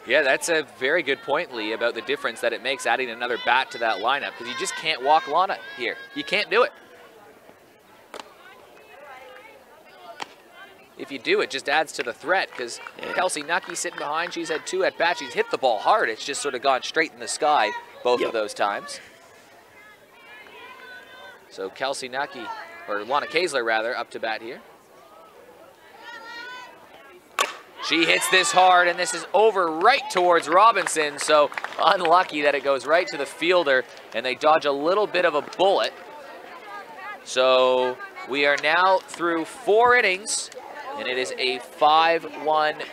[SPEAKER 2] Yeah, that's a very good point, Lee, about the difference that it makes adding another bat to that lineup, because you just can't walk Lana here. You can't do it. If you do, it just adds to the threat, because Kelsey Nucky sitting behind, she's had 2 at-bats. She's hit the ball hard. It's just sort of gone straight in the sky both of those times. So Kelsey Nucky, or Lana Kaesler rather, up to bat here. She hits this hard, and this is over right towards Robinson, so unlucky that it goes right to the fielder, and they dodge a little bit of a bullet. So we are now through 4 innings, and it is a 5-1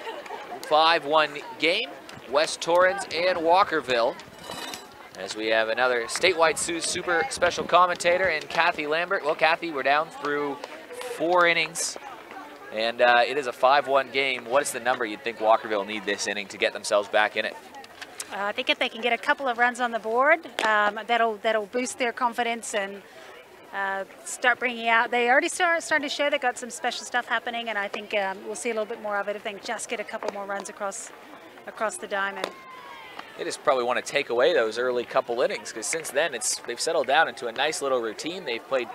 [SPEAKER 2] game, West Torrens and Walkerville. As we have another statewide super special commentator and Kathy Lambert. Well, Kathy, we're down through 4 innings. And it is a 5-1 game. What is the number you'd think Walkerville need this inning to get themselves back in it?
[SPEAKER 3] I think if they can get a couple of runs on the board, that'll boost their confidence and start bringing out. They already starting to show they've got some special stuff happening, and I think we'll see a little bit more of it if they can just get a couple more runs across the diamond.
[SPEAKER 2] They just probably want to take away those early couple innings, because since then they've settled down into a nice little routine. They've played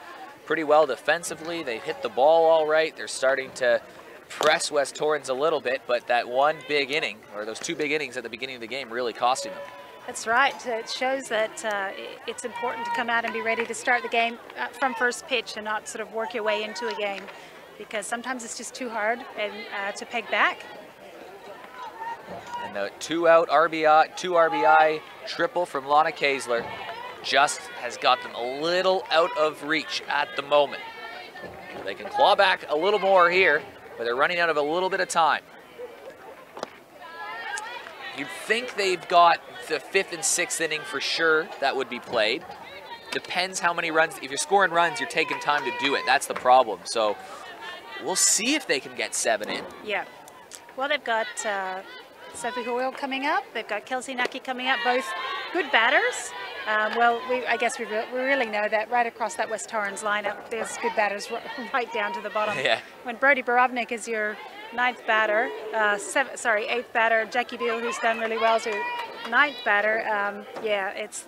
[SPEAKER 2] pretty well defensively. They've hit the ball all right. They're starting to press West Torrens a little bit, but that one big inning, or those 2 big innings at the beginning of the game, really costing them.
[SPEAKER 3] That's right. It shows that it's important to come out and be ready to start the game from first pitch and not sort of work your way into a game. because sometimes it's just too hard and to peg back.
[SPEAKER 2] And the 2-out RBI, 2 RBI triple from Lana Kaesler just has got them a little out of reach at the moment. They can claw back a little more here, but they're running out of a little bit of time. You'd think they've got the 5th and 6th inning for sure that would be played. Depends how many runs. If you're scoring runs, you're taking time to do it. That's the problem. So we'll see if they can get 7 in.
[SPEAKER 3] Yeah. Well, they've got Sophie Hoyle coming up. They've got Kelsey Nucky coming up. Both good batters. Well, I guess we really know that right across that West Torrens lineup, there's good batters right down to the bottom.
[SPEAKER 2] Yeah.
[SPEAKER 3] When Brody Borovnik is your 9th batter, 8th batter, Jackie Beal, who's done really well, is your 9th batter. Yeah, it's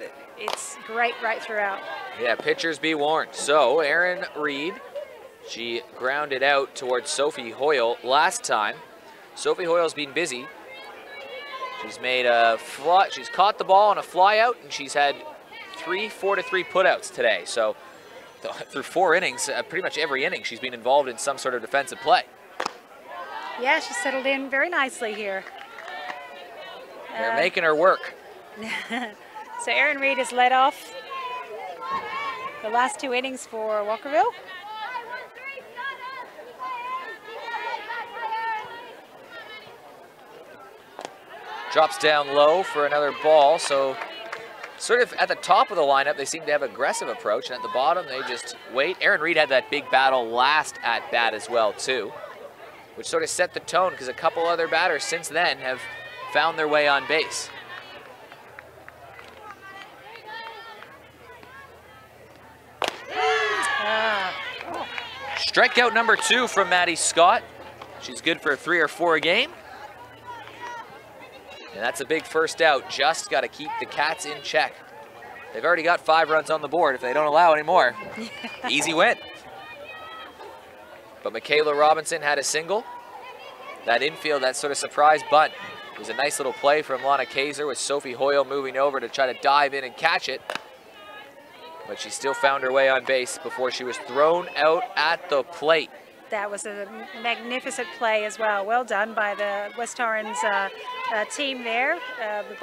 [SPEAKER 3] great right throughout.
[SPEAKER 2] Yeah, pitchers be warned. So Erin Reed, she grounded out towards Sophie Hoyle last time. Sophie Hoyle's been busy. She's made a fly, she's caught the ball on a fly out, and she's had 3 4-3 putouts today. So through 4 innings, pretty much every inning, she's been involved in some sort of defensive play.
[SPEAKER 3] Yeah, she's settled in very nicely here.
[SPEAKER 2] They're making her work.
[SPEAKER 3] So Erin Reed has led off the last 2 innings for Walkerville.
[SPEAKER 2] Drops down low for another ball, so sort of at the top of the lineup, they seem to have an aggressive approach, and at the bottom, they just wait. Erin Reed had that big battle last at bat as well, too, which sort of set the tone because a couple other batters since then have found their way on base. Strikeout number 2 from Maddie Scott. She's good for 3 or 4 a game. And that's a big first out. Just got to keep the Cats in check. They've already got 5 runs on the board. If they don't allow any more, easy win. But Michaela Robinson had a single. That infield, that sort of surprise bunt, was a nice little play from Lana Kaesler with Sophie Hoyle moving over to try to dive in and catch it. But she still found her way on base before she was thrown out at the plate.
[SPEAKER 3] That was a magnificent play as well. Well done by the West Torrens team there. The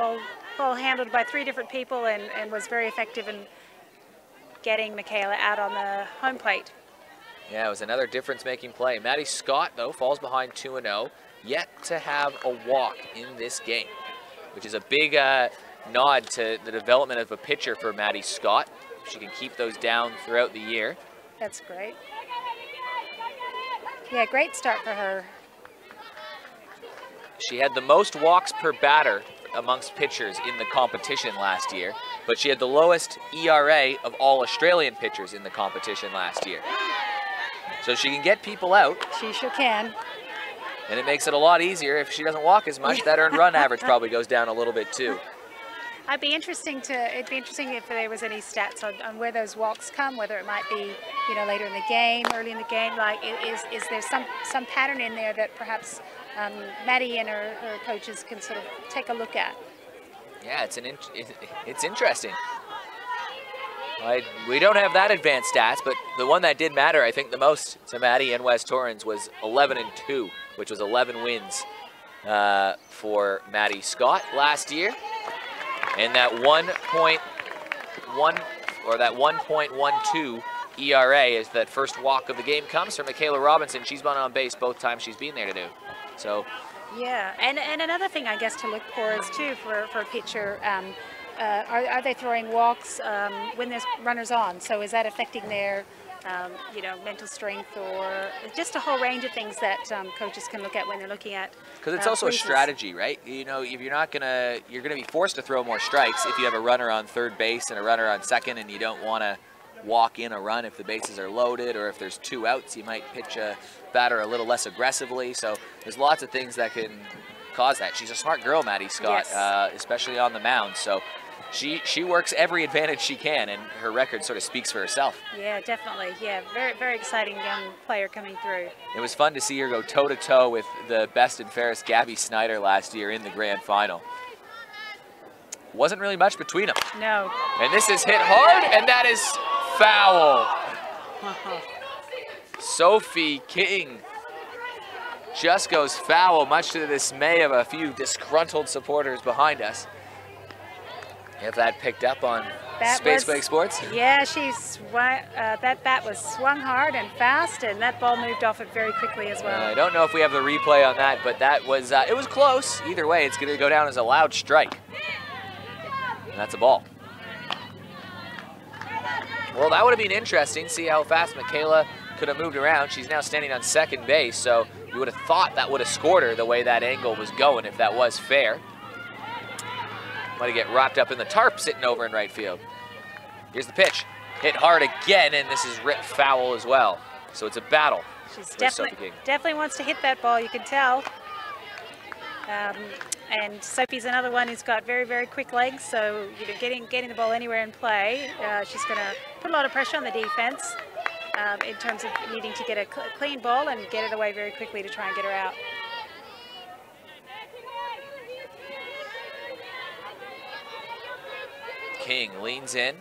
[SPEAKER 3] ball handled by 3 different people and was very effective in getting Michaela out on the home plate.
[SPEAKER 2] Yeah, it was another difference-making play. Maddie Scott, though, falls behind 2-0, yet to have a walk in this game, which is a big nod to the development of a pitcher for Maddie Scott. She can keep those down throughout the year.
[SPEAKER 3] That's great. Yeah, great start for her.
[SPEAKER 2] She had the most walks per batter amongst pitchers in the competition last year, but she had the lowest ERA of all Australian pitchers in the competition last year. So she can get people out.
[SPEAKER 3] She sure can.
[SPEAKER 2] And it makes it a lot easier. If she doesn't walk as much, that earned run average probably goes down a little bit too.
[SPEAKER 3] It'd be interesting if there was any stats on where those walks come, whether it might be, you know, later in the game, early in the game. Like, is there some pattern in there that perhaps Maddie and her coaches can sort of take a look at?
[SPEAKER 2] Yeah, it's interesting. We don't have that advanced stats, but the one that did matter, I think, the most to Maddie and West Torrens was 11-2, which was 11 wins for Maddie Scott last year. And that 1.1 or that 1.12 ERA is that first walk of the game comes from Michaela Robinson. She's been on base both times she's been there to do. So
[SPEAKER 3] yeah, and another thing I guess to look for is too for a pitcher, are they throwing walks when there's runners on? So is that affecting their you know, mental strength, or just a whole range of things that coaches can look at when they're looking at.
[SPEAKER 2] Because it's also a strategy, right? You know, if you're gonna be forced to throw more strikes if you have a runner on third base and a runner on second, and you don't want to walk in a run if the bases are loaded, or if there's 2 outs, you might pitch a batter a little less aggressively. So there's lots of things that can cause that. She's a smart girl, Maddie Scott, yes. Especially on the mound. So she works every advantage she can, and her record sort of speaks for herself. Yeah,
[SPEAKER 3] definitely. Yeah, very, very exciting young player coming through.
[SPEAKER 2] It was fun to see her go toe-to-toe with the best and fairest Gabby Snyder last year in the grand final. Wasn't really much between them.
[SPEAKER 3] No.
[SPEAKER 2] And this is hit hard, and that is foul. Sophie King just goes foul, much to the dismay of a few disgruntled supporters behind us. Have that picked up on Space Break Sports?
[SPEAKER 3] Yeah, that bat was swung hard and fast, and that ball moved off it very quickly as well.
[SPEAKER 2] I don't know if we have the replay on that, but that was it was close. Either way, it's going to go down as a loud strike. And that's a ball. Well, that would have been interesting. See how fast Michaela could have moved around. She's now standing on second base, so you would have thought that would have scored her the way that angle was going, if that was fair. Might have get wrapped up in the tarp sitting over in right field. Here's the pitch. Hit hard again, and this is ripped foul as well. So it's a battle.
[SPEAKER 3] She's definitely wants to hit that ball, you can tell. And Sophie's another one who's got very, very quick legs, so you know, getting the ball anywhere in play, she's going to put a lot of pressure on the defense in terms of needing to get a clean ball and get it away very quickly to try and get her out.
[SPEAKER 2] King leans in,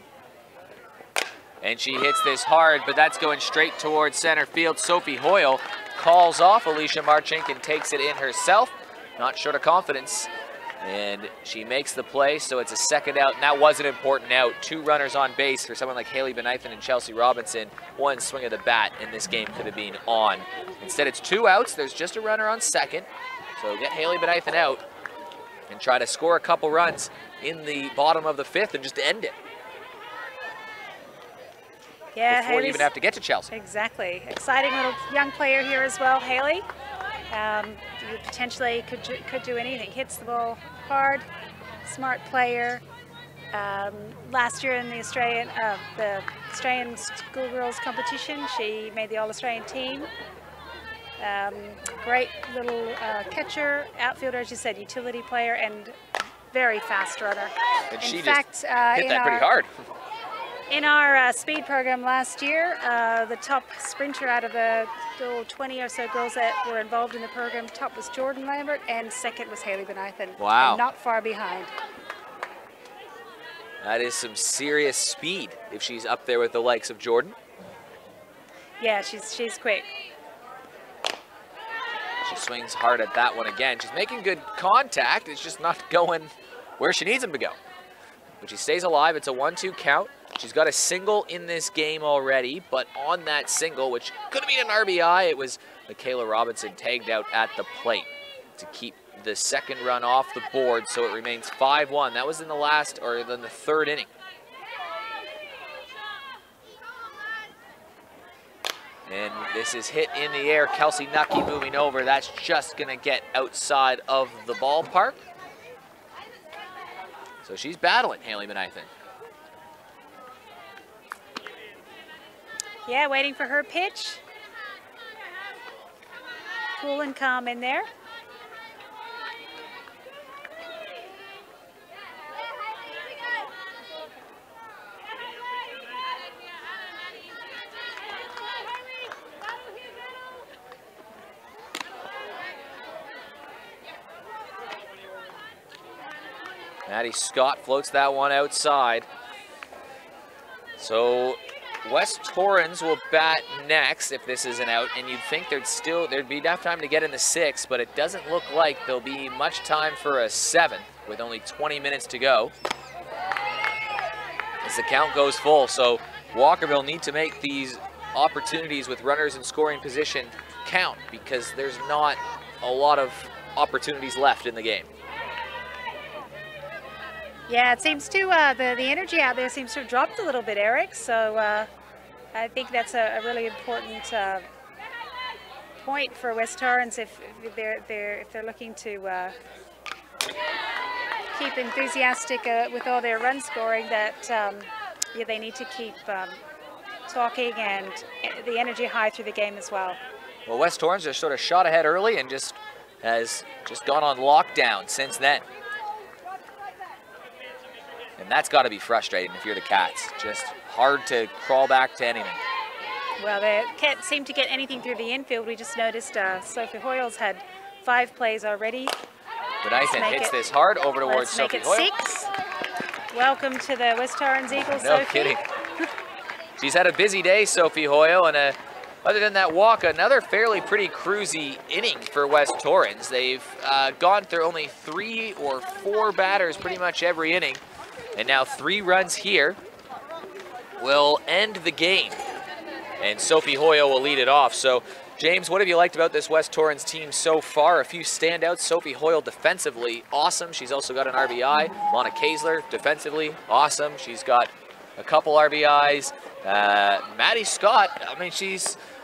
[SPEAKER 2] and she hits this hard, but that's going straight towards center field. Sophie Hoyle calls off Alicia Marchink and takes it in herself. Not short of confidence, and she makes the play, so it's a second out, and that was an important out. 2 runners on base for someone like Haley Benithan and Chelsea Robinson. 1 swing of the bat, and this game could have been on. Instead, it's 2 outs. There's just a runner on second, so get Haley Benithan out and try to score a couple runs in the bottom of the 5th and just end it.
[SPEAKER 3] Yeah,
[SPEAKER 2] before you even have to get to Chelsea.
[SPEAKER 3] Exactly. Exciting little young player here as well, Haley. You potentially could do anything. Hits the ball hard, smart player. Last year in the Australian schoolgirls competition, she made the All-Australian team. Great little catcher, outfielder, as you said, utility player, and very fast runner.
[SPEAKER 2] And she just hit that pretty hard.
[SPEAKER 3] In our speed program last year, the top sprinter out of the 20 or so girls that were involved in the program, top was Jordan Lambert, and second was Haley Benithan.
[SPEAKER 2] Wow.
[SPEAKER 3] And not far behind.
[SPEAKER 2] That is some serious speed if she's up there with the likes of Jordan.
[SPEAKER 3] Yeah, she's quick.
[SPEAKER 2] She swings hard at that one again. She's making good contact. It's just not going where she needs them to go. But she stays alive. It's a 1-2 count. She's got a single in this game already, but on that single, which could have been an RBI, it was Michaela Robinson tagged out at the plate to keep the second run off the board, so it remains 5-1. That was in the last, or in the 3rd inning. And this is hit in the air. Kelsey Nucky moving over. That's just going to get outside of the ballpark. So she's battling, Haley Benithan.
[SPEAKER 3] Yeah, waiting for her pitch. Cool and calm in there.
[SPEAKER 2] Maddie Scott floats that one outside. So West Torrens will bat next if this is an out, and you'd think there'd be enough time to get in the 6th, but it doesn't look like there'll be much time for a 7th with only 20 minutes to go. As the count goes full, so Walkerville need to make these opportunities with runners in scoring position count, because there's not a lot of opportunities left in the game.
[SPEAKER 3] Yeah, it seems to, the energy out there seems to have dropped a little bit, Eric. So I think that's a really important point for West Torrens if they're looking to keep enthusiastic with all their run scoring. That yeah, they need to keep talking and the energy high through the game as well.
[SPEAKER 2] Well, West Torrens just sort of shot ahead early and has gone on lockdown since then. And that's got to be frustrating if you're the Cats. Just hard to crawl back to anything.
[SPEAKER 3] Well, they can't seem to get anything through the infield. We just noticed Sophie Hoyle's had 5 plays already.
[SPEAKER 2] Benithan hits this hard over towards Sophie Hoyle.
[SPEAKER 3] Let's make it 6. Welcome to the West Torrens Eagles,
[SPEAKER 2] No
[SPEAKER 3] Sophie.
[SPEAKER 2] kidding. She's had a busy day, Sophie Hoyle, and Other than that walk, another fairly pretty cruisy inning for West Torrens. They've gone through only 3 or 4 batters pretty much every inning, and now 3 runs here will end the game, and Sophie Hoyle will lead it off. So, James, what have you liked about this West Torrens team so far? A few standouts. Sophie Hoyle defensively, awesome. She's also got an RBI. Lana Kaesler defensively, awesome. She's got a couple RBIs. Maddie Scott, I mean,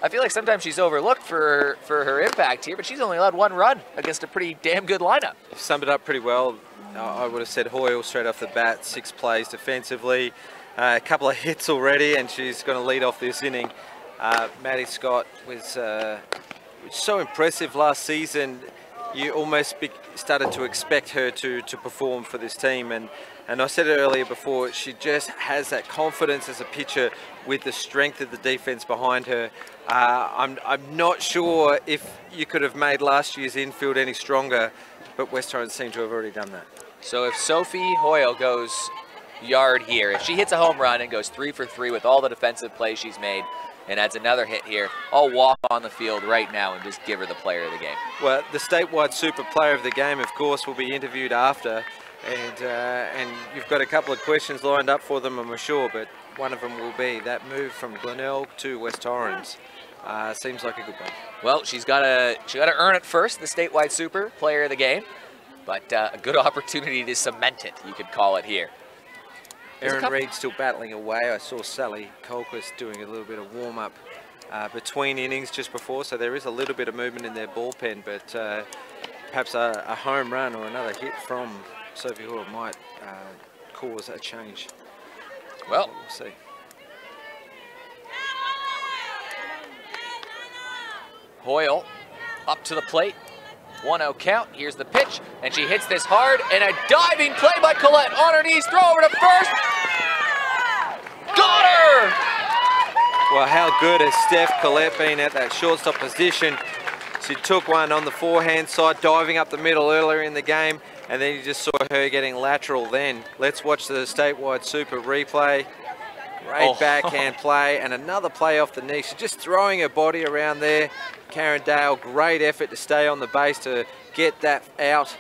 [SPEAKER 2] I feel like sometimes she's overlooked for her impact here, but she's only allowed 1 run against a pretty damn good lineup.
[SPEAKER 1] You've summed it up pretty well. I would have said Hoyle straight off the bat, 6 plays defensively, a couple of hits already, and she's going to lead off this inning. Maddie Scott was so impressive last season. You almost started to expect her to perform for this team, and I said it earlier before, she just has that confidence as a pitcher with the strength of the defense behind her. I'm not sure if you could have made last year's infield any stronger, but West Torrens seem to have already done that.
[SPEAKER 2] So if Sophie Hoyle goes yard here, if she hits a home run and goes 3 for 3 with all the defensive plays she's made, and adds another hit here, I'll walk on the field right now and just give her the player of the game.
[SPEAKER 1] Well, the statewide super player of the game, of course, will be interviewed after, and you've got a couple of questions lined up for them, I'm sure, but one of them will be that move from Glenelg to West Torrens. Seems like a good one.
[SPEAKER 2] Well, she got to earn it first, the statewide super player of the game, but a good opportunity to cement it, you could call it here.
[SPEAKER 1] Erin Reid still battling away. I saw Sally Colquist doing a little bit of warm-up between innings just before, so there is a little bit of movement in their bullpen, but perhaps a home run or another hit from Sophie Hoyle might cause a change.
[SPEAKER 2] Well,
[SPEAKER 1] we'll see.
[SPEAKER 2] Hoyle up to the plate. 1-0 count. Here's the pitch, and she hits this hard, and a diving play by Colette on her knees, throw over to first. Got her!
[SPEAKER 1] Well, how good has Steph Collette been at that shortstop position? She took one on the forehand side, diving up the middle earlier in the game, and then you just saw her getting lateral then. Let's watch the statewide super replay. Great backhand play, and another play off the knee. She's just throwing her body around there. Karen Dale, great effort to stay on the base to get that out.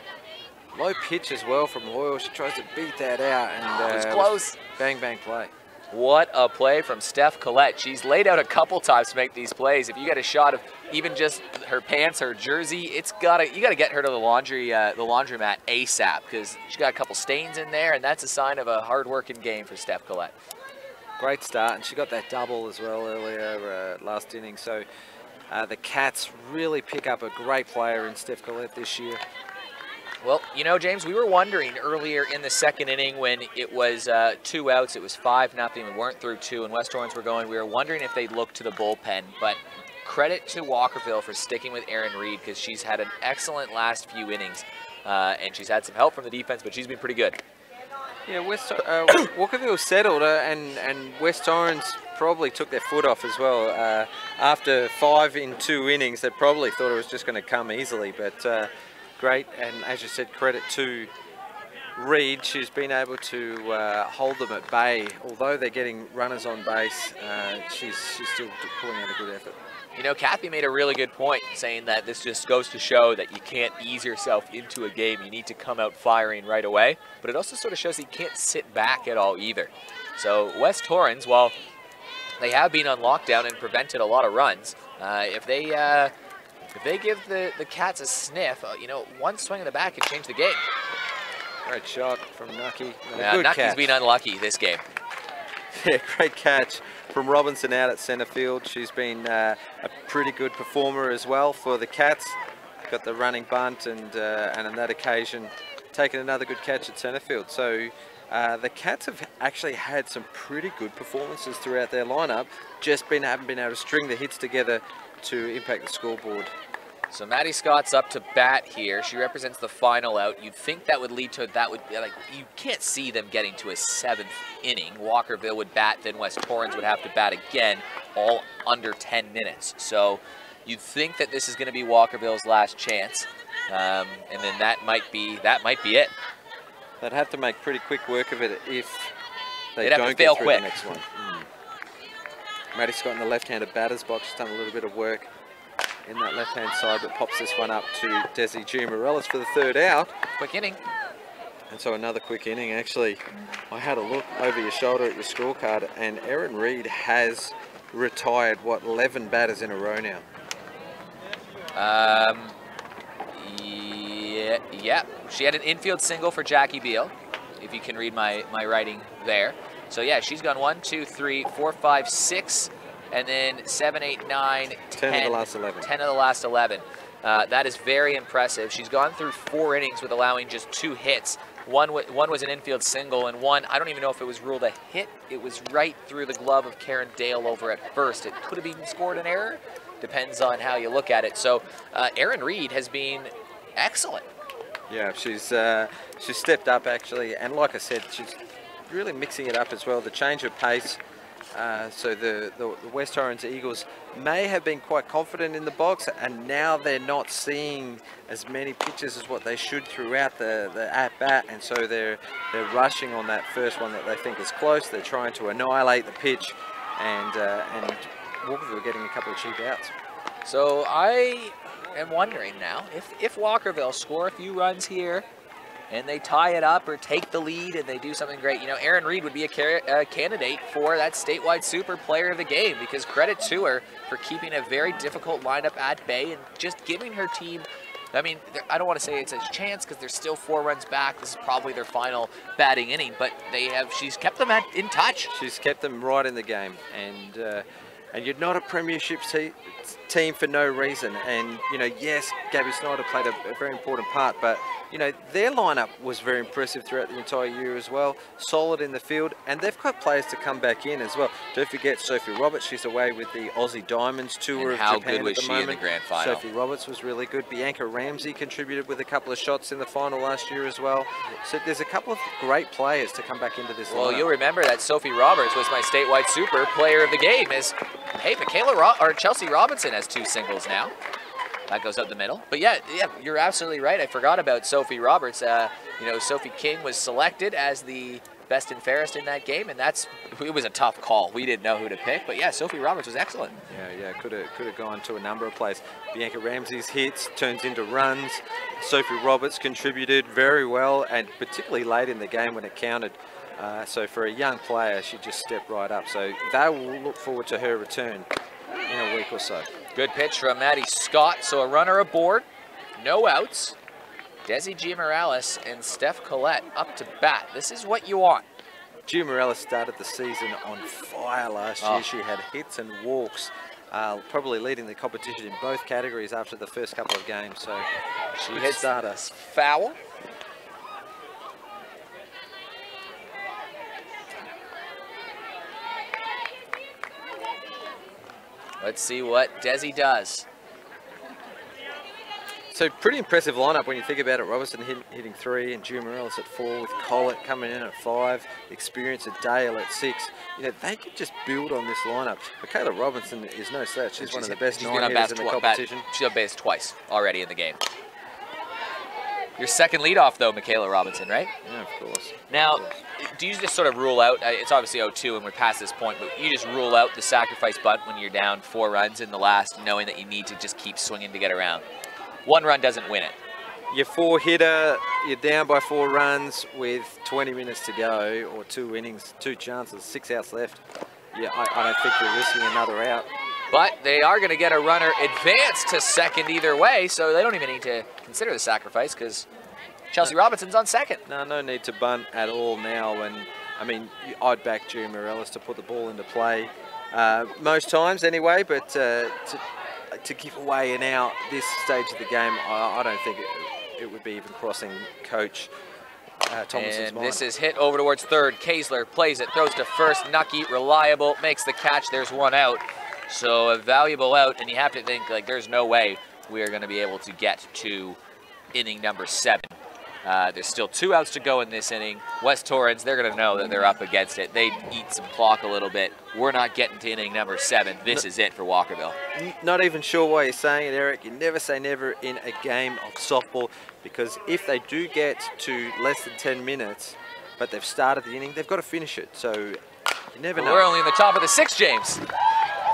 [SPEAKER 1] Low pitch as well from Hoyle. She tries to beat that out, and
[SPEAKER 2] it was close.
[SPEAKER 1] Bang, bang play.
[SPEAKER 2] What a play from Steph Collette. She's laid out a couple times to make these plays. If you get a shot of even just her pants, her jersey, you gotta get her to the laundromat ASAP, because she's got a couple stains in there, and that's a sign of a hard-working game for Steph Collette.
[SPEAKER 1] Great start, and she got that double as well earlier last inning. So the Cats really pick up a great player in Steph Collette this year.
[SPEAKER 2] Well, you know, James, we were wondering earlier in the second inning when it was 2 outs, it was 5-0, we weren't through 2, and West Torrens were going. We were wondering if they'd look to the bullpen, but credit to Walkerville for sticking with Erin Reid, because she's had an excellent last few innings, and she's had some help from the defense, but she's been pretty good.
[SPEAKER 1] Yeah, Walkerville settled, and West Torrens probably took their foot off as well. After 5 in 2 innings, they probably thought it was just going to come easily, but great, and as you said, credit to Reid. She's been able to hold them at bay. Although they're getting runners on base, she's still pulling out a good effort.
[SPEAKER 2] You know, Kathy made a really good point, saying that this just goes to show that you can't ease yourself into a game. You need to come out firing right away. But it also sort of shows that you can't sit back at all either. So West Torrens, while they have been on lockdown and prevented a lot of runs, if they give the Cats a sniff, you know, one swing in the back can change the game.
[SPEAKER 1] Great shot from Nucky.
[SPEAKER 2] Yeah, Nucky's been unlucky this game.
[SPEAKER 1] Yeah, great catch from Robinson out at centre field. She's been a pretty good performer as well for the Cats. Got the running bunt, and on that occasion taken another good catch at centre field. So the Cats have actually had some pretty good performances throughout their lineup, just haven't been able to string the hits together to impact the scoreboard.
[SPEAKER 2] So Maddie Scott's up to bat here. She represents the final out. You'd think that would lead to, like, you can't see them getting to a 7th inning. Walkerville would bat, then West Torrens would have to bat again, all under 10 minutes. So you'd think that this is going to be Walkerville's last chance, and then that might be it.
[SPEAKER 1] They'd have to make pretty quick work of it if they
[SPEAKER 2] They'd
[SPEAKER 1] don't
[SPEAKER 2] have to fail
[SPEAKER 1] get through
[SPEAKER 2] quick.
[SPEAKER 1] the next one. Maddie Scott in the left-handed batter's box. She's done a little bit of work in that left-hand side, but pops this one up to Desi Giamarellis for the 3rd out.
[SPEAKER 2] Quick inning.
[SPEAKER 1] And so another quick inning. Actually, I had a look over your shoulder at your scorecard, and Erin Reid has retired, what, 11 batters in a row now?
[SPEAKER 2] Yeah. She had an infield single for Jackie Beal, if you can read my writing there. So yeah, she's gone 1, 2, 3, 4, 5, 6, and then 7, 8, 9, 10.
[SPEAKER 1] 10 of the last 11.
[SPEAKER 2] 10 of the last 11. That is very impressive. She's gone through 4 innings with allowing just 2 hits. One was an infield single, and one, I don't even know if it was ruled a hit. It was right through the glove of Karen Dale over at first. It could have been scored an error. Depends on how you look at it. So Erin Reid has been excellent.
[SPEAKER 1] Yeah, she's stepped up actually, and like I said, she's really mixing it up as well. The change of pace. So the West Torrens Eagles may have been quite confident in the box, and now they're not seeing as many pitches as what they should throughout the at-bat, and so they're rushing on that first one that they think is close. They're trying to annihilate the pitch, and Walkerville getting a couple of cheap outs.
[SPEAKER 2] So I am wondering now, if Walkerville score a few runs here, and they tie it up or take the lead and they do something great, you know, Erin Reid would be a candidate for that statewide super player of the game, because credit to her for keeping a very difficult lineup at bay and just giving her team, I mean, I don't want to say it's a chance because they're still 4 runs back. This is probably their final batting inning, but she's kept them in touch.
[SPEAKER 1] She's kept them right in the game, and you're not a premiership team for no reason. And, you know, yes, Gabby Snyder played a very important part, but, you know, their lineup was very impressive throughout the entire year as well. Solid in the field, and they've got players to come back in as well. Don't forget Sophie Roberts. She's away with the Aussie Diamonds tour of Japan at the moment. How good was she in the grand final? Sophie Roberts was really good. Bianca Ramsey contributed with a couple of shots in the final last year as well. So there's a couple of great players to come back into this lineup.
[SPEAKER 2] Well, you'll remember that Sophie Roberts was my statewide super player of the game. Hey, Chelsea Robinson has 2 singles now. That goes up the middle. But yeah, you're absolutely right. I forgot about Sophie Roberts. You know, Sophie King was selected as the best and fairest in that game, and it was a tough call. We didn't know who to pick, but yeah, Sophie Roberts was excellent.
[SPEAKER 1] Yeah, could have gone to a number of plays. Bianca Ramsey's hits turns into runs. Sophie Roberts contributed very well, and particularly late in the game when it counted. So for a young player, she just stepped right up. So they will look forward to her return in a week or so.
[SPEAKER 2] Good pitch from Maddie Scott. So a runner aboard, no outs. Desi Giamarellis and Steph Collette up to bat. This is what you want.
[SPEAKER 1] Giamarellis started the season on fire last year. She had hits and walks, probably leading the competition in both categories after the first couple of games. So
[SPEAKER 2] she hits
[SPEAKER 1] us
[SPEAKER 2] foul. Let's see what Desi does.
[SPEAKER 1] So pretty impressive lineup when you think about it. Robertson hitting 3 and Giamarellis at 4, with Collett coming in at 5, experience at Dale at 6. You know, they could just build on this lineup. Michaela Robinson is no slouch. She's one of the best 9-hitters in the competition.
[SPEAKER 2] She's on base twice already in the game. Your second leadoff, though, Michaela Robinson, right?
[SPEAKER 1] Yeah, of course.
[SPEAKER 2] Now, do you just sort of rule out, it's obviously 0-2 and we're past this point, but you just rule out the sacrifice bunt when you're down 4 runs in the last, knowing that you need to just keep swinging to get around? 1 run doesn't win it.
[SPEAKER 1] Your 4-hitter, you're down by 4 runs with 20 minutes to go, or 2 innings, 2 chances, 6 outs left. Yeah, I don't think you're risking another out.
[SPEAKER 2] But they are going to get a runner advanced to second either way, so they don't even need to consider the sacrifice because Chelsea Robinson's on second.
[SPEAKER 1] No need to bunt at all now. And I mean, I'd back Giamarellis to put the ball into play most times anyway, but to give away an out this stage of the game, I don't think it would be even crossing Coach Thomason's mind.
[SPEAKER 2] This is hit over towards third. Kaesler plays it, throws to first. Nucky, reliable, makes the catch. There's 1 out. So a valuable out, and you have to think, like, there's no way we are going to be able to get to inning number 7. There's still 2 outs to go in this inning. West Torrens, they're going to know that they're up against it. They eat some clock a little bit. We're not getting to inning number 7. This is it for Walkerville.
[SPEAKER 1] Not even sure why you're saying it, Eric. You never say never in a game of softball, because if they do get to less than 10 minutes, but they've started the inning, they've got to finish it. So you never know.
[SPEAKER 2] We're only in the top of the 6th, James.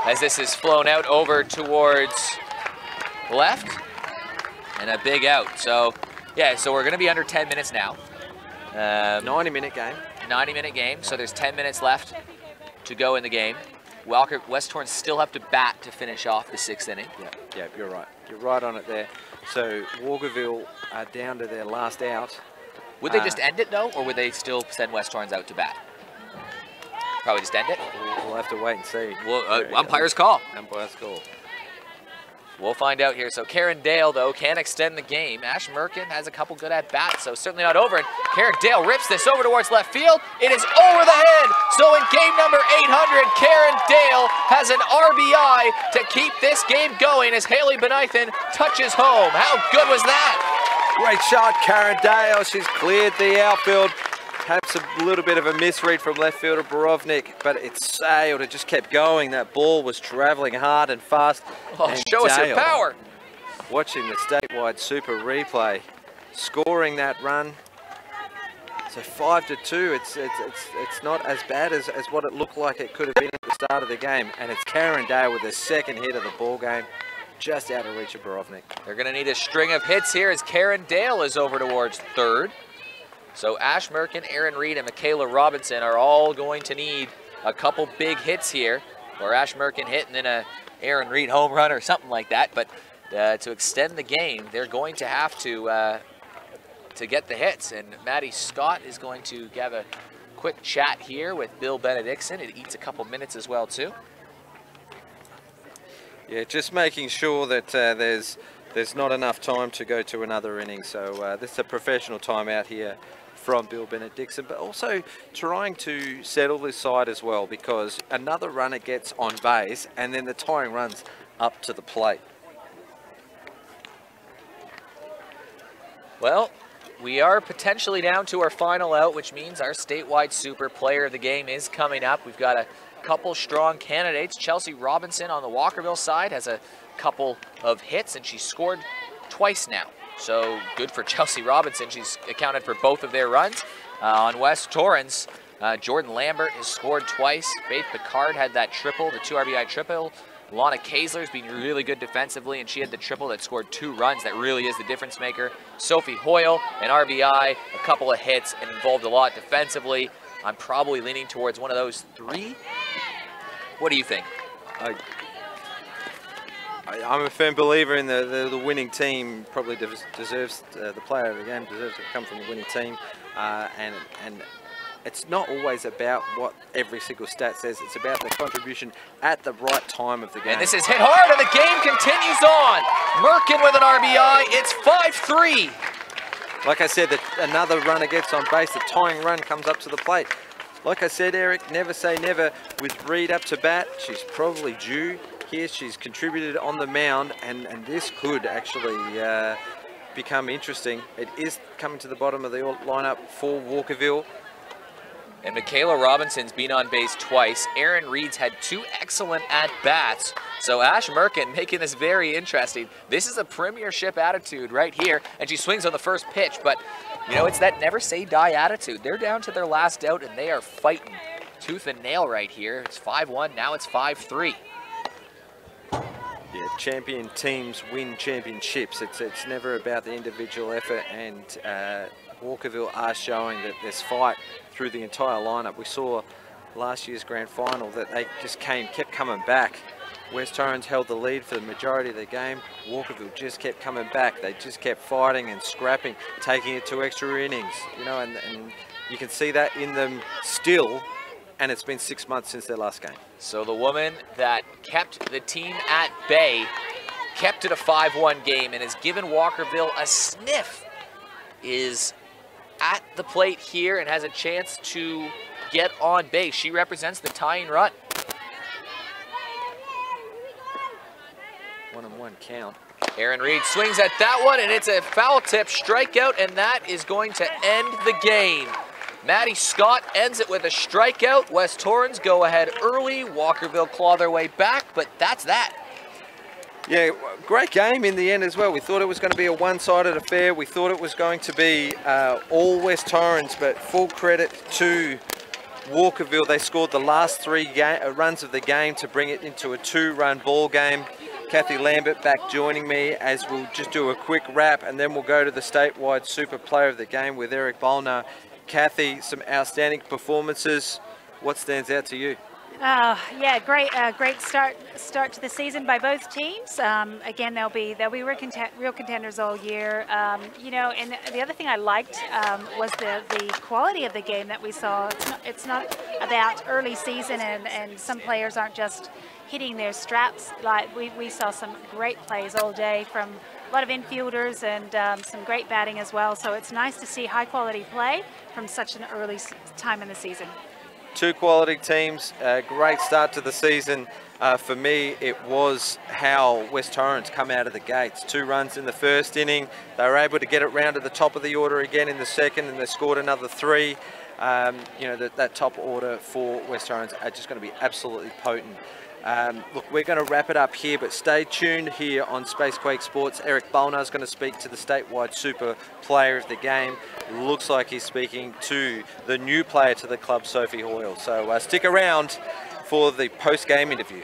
[SPEAKER 2] as this is flown out over towards left, and a big out. So, yeah, so we're going to be under 10 minutes now.
[SPEAKER 1] 90-minute game.
[SPEAKER 2] 90-minute game, so there's 10 minutes left to go in the game. West Torrens still have to bat to finish off the 6th inning.
[SPEAKER 1] Yeah, you're right. You're right on it there. So Walkerville are down to their last out.
[SPEAKER 2] Would they just end it, though, or would they still send West Torrens out to bat? Probably just end it.
[SPEAKER 1] We'll have to wait and see.
[SPEAKER 2] Well, umpire's call.
[SPEAKER 1] Umpire's call.
[SPEAKER 2] We'll find out here. So Karen Dale, though, can extend the game. Ash Merkin has a couple good at-bats, so certainly not over. And Karen Dale rips this over towards left field. It is over the head. So in game number 800, Karen Dale has an RBI to keep this game going as Haley Benithan touches home. How good was that?
[SPEAKER 1] Great shot, Karen Dale. She's cleared the outfield. Perhaps a little bit of a misread from left fielder Borovnik, but it sailed. It just kept going. That ball was traveling hard and fast.
[SPEAKER 2] Oh,
[SPEAKER 1] and
[SPEAKER 2] show us your
[SPEAKER 1] Dale,
[SPEAKER 2] power.
[SPEAKER 1] Watching the statewide super replay, scoring that run. So 5-2. It's not as bad as what it looked like it could have been at the start of the game. And it's Karen Dale with the second hit of the ball game, just out of reach of Borovnik.
[SPEAKER 2] They're going to need a string of hits here as Karen Dale is over towards third. So Ash Merkin, Aaron Reed, and Michaela Robinson are all going to need a couple big hits here, or Ash Merkin hit and then a Aaron Reed home run or something like that. But to extend the game, they're going to have to get the hits. And Maddie Scott is going to have a quick chat here with Bill Benedictson. It eats a couple minutes as well too.
[SPEAKER 1] Yeah, just making sure that there's not enough time to go to another inning. So this is a professional timeout here from Bill Benedictson, but also trying to settle this side as well, because another runner gets on base and then the tying runs up to the plate.
[SPEAKER 2] Well, we are potentially down to our final out, which means our statewide super player of the game is coming up. We've got a couple strong candidates. Chelsea Robinson on the Walkerville side has a couple of hits, and she scored twice now. So good for Chelsea Robinson. She's accounted for both of their runs. On West Torrens, Jordan Lambert has scored twice. Faith Picard had that triple, the 2 RBI triple. Lana Kaesler's been really good defensively, and she had the triple that scored 2 runs. That really is the difference maker. Sophie Hoyle, an RBI, a couple of hits, and involved a lot defensively. I'm probably leaning towards one of those 3. What do you think?
[SPEAKER 1] I'm a firm believer in the winning team probably deserves, the player of the game deserves to come from the winning team. And it's not always about what every single stat says. It's about the contribution at the right time of the game.
[SPEAKER 2] And this is hit hard, and the game continues on. Merkin with an RBI. It's 5-3.
[SPEAKER 1] Like I said, another runner gets on base. The tying run comes up to the plate. Like I said, Eric, never say never. With Reed up to bat, she's probably due. Here she's contributed on the mound, and this could actually become interesting. It is coming to the bottom of the lineup for Walkerville.
[SPEAKER 2] And Michaela Robinson's been on base twice. Aaron Reed's had 2 excellent at-bats. So Ash Merkin making this very interesting. This is a premiership attitude right here, and she swings on the first pitch. But, you know, it's that never say die attitude. They're down to their last out, and they are fighting tooth and nail right here. It's 5-1, now it's 5-3.
[SPEAKER 1] Yeah, champion teams win championships. It's never about the individual effort, and Walkerville are showing that there's fight through the entire lineup. We saw last year's grand final that they just kept coming back. West Torrens held the lead for the majority of the game. Walkerville just kept coming back. They just kept fighting and scrapping, taking it to extra innings. You know, and you can see that in them still. And it's been 6 months since their last game.
[SPEAKER 2] So the woman that kept the team at bay, kept it a 5-1 game, and has given Walkerville a sniff, is at the plate here and has a chance to get on base. She represents the tying run.
[SPEAKER 1] 1-1 count.
[SPEAKER 2] Aaron Reed swings at that one, and it's a foul tip strikeout, and that is going to end the game. Maddie Scott ends it with a strikeout. West Torrens go ahead early. Walkerville claw their way back, but that's that.
[SPEAKER 1] Yeah, great game in the end as well. We thought it was going to be a one-sided affair. We thought it was going to be all West Torrens, but full credit to Walkerville, they scored the last 3 runs of the game to bring it into a 2-run ball game. Kathy Lambert back joining me as we'll just do a quick wrap, and then we'll go to the statewide super player of the game with Eric Bolner. Kathy, some outstanding performances. What stands out to you?
[SPEAKER 5] Yeah, great start to the season by both teams. Again, they'll be real contenders all year. You know, and the other thing I liked was the quality of the game that we saw. It's not about early season and some players aren't just hitting their straps. Like we saw some great plays all day from a lot of infielders and some great batting as well. So it's nice to see high quality play from such an early time in the season.
[SPEAKER 1] 2 quality teams, great start to the season. For me, it was how West Torrens come out of the gates. 2 runs in the first inning. They were able to get it round to the top of the order again in the second, and they scored another 3. You know, that top order for West Torrens are just going to be absolutely potent. Look, we're going to wrap it up here, but stay tuned here on Spacequake Sports. Eric Bolner is going to speak to the statewide super player of the game. Looks like he's speaking to the new player to the club, Sophie Hoyle. So stick around for the post-game interview.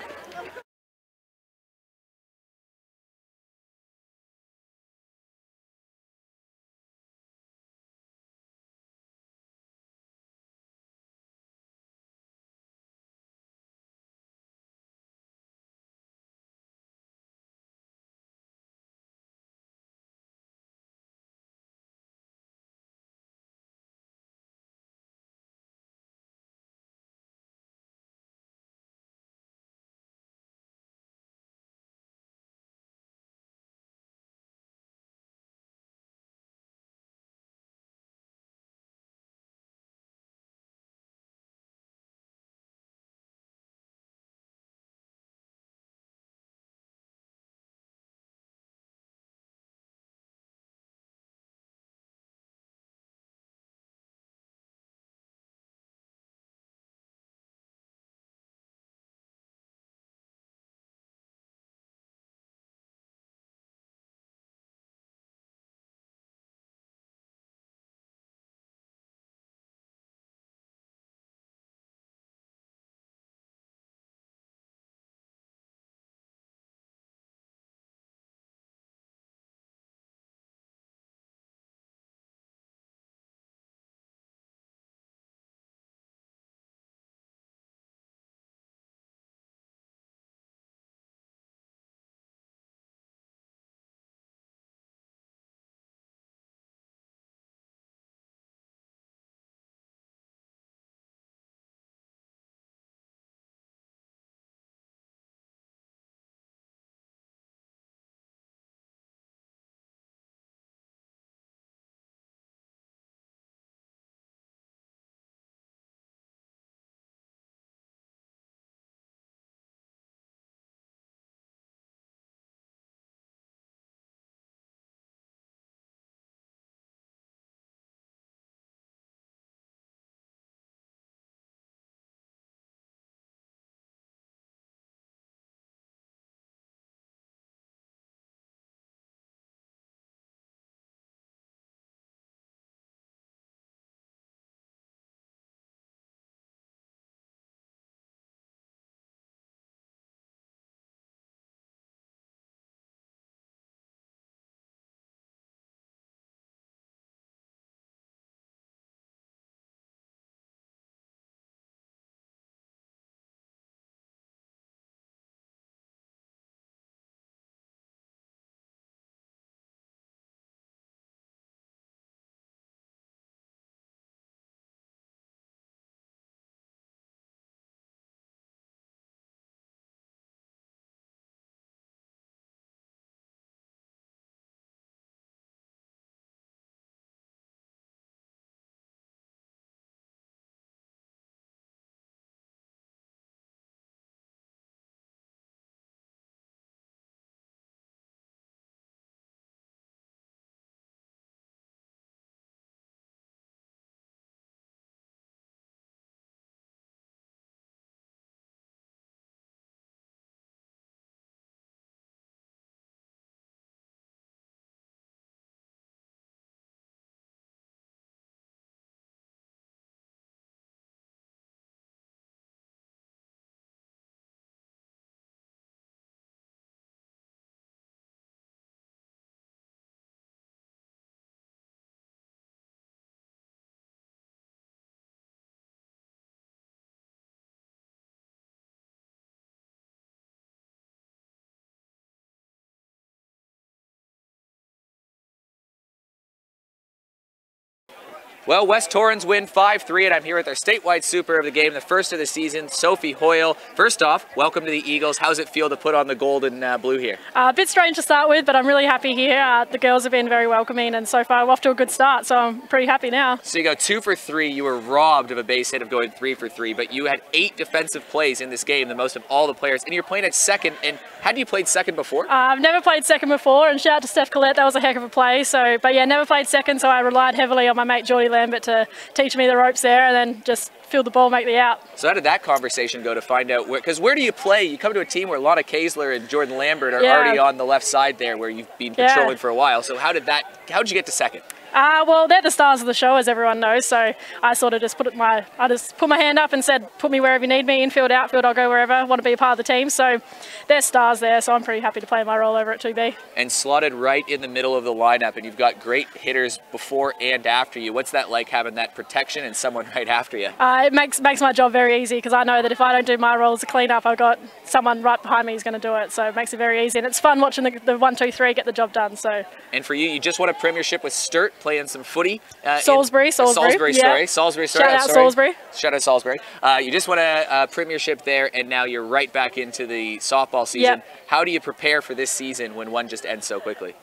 [SPEAKER 2] Well, West Torrens win 5-3, and I'm here with our statewide super of the game, the first of the season, Sophie Hoyle. First off, welcome to the Eagles. How's it feel to put on the gold and blue here?
[SPEAKER 6] A bit strange to start with, but I'm really happy here. The girls have been very welcoming, and so far we're off to a good start, so I'm pretty happy now.
[SPEAKER 2] So you go 2 for 3. You were robbed of a base hit of going 3 for 3, but you had 8 defensive plays in this game, the most of all the players, and you're playing at second. And had you played second before?
[SPEAKER 6] I've never played second before, and shout out to Steph Collette, that was a heck of a play. But yeah, never played second, so I relied heavily on my mate Geordie Lambert to teach me the ropes there, and then just field the ball, make the out.
[SPEAKER 2] So how did that conversation go to find out where? Because where do you play? You come to a team where Lana Kaesler and Jordan Lambert are already on the left side there, where you've been patrolling for a while. So how did you get to second?
[SPEAKER 6] Well, they're the stars of the show, as everyone knows, so I sort of just put my hand up and said, put me wherever you need me, infield, outfield, I'll go wherever, I want to be a part of the team. So they're stars there, so I'm pretty happy to play my role over at 2B.
[SPEAKER 2] And slotted right in the middle of the lineup, and you've got great hitters before and after you. What's that like, having that protection and someone right after you?
[SPEAKER 6] It makes my job very easy, because I know that if I don't do my role as a clean-up, I've got someone right behind me who's going to do it, so it makes it very easy. And it's fun watching the 1, 2, 3 get the job done. So. And
[SPEAKER 2] for you just won a premiership with Sturt, playing some footy.
[SPEAKER 6] Salisbury.
[SPEAKER 2] Salisbury,
[SPEAKER 6] yeah.
[SPEAKER 2] Salisbury.
[SPEAKER 6] Shout out Salisbury.
[SPEAKER 2] Shout out Salisbury. You just won a premiership there, and now you're right back into the softball season.
[SPEAKER 6] Yep.
[SPEAKER 2] How do you prepare for this season when one just ends so quickly?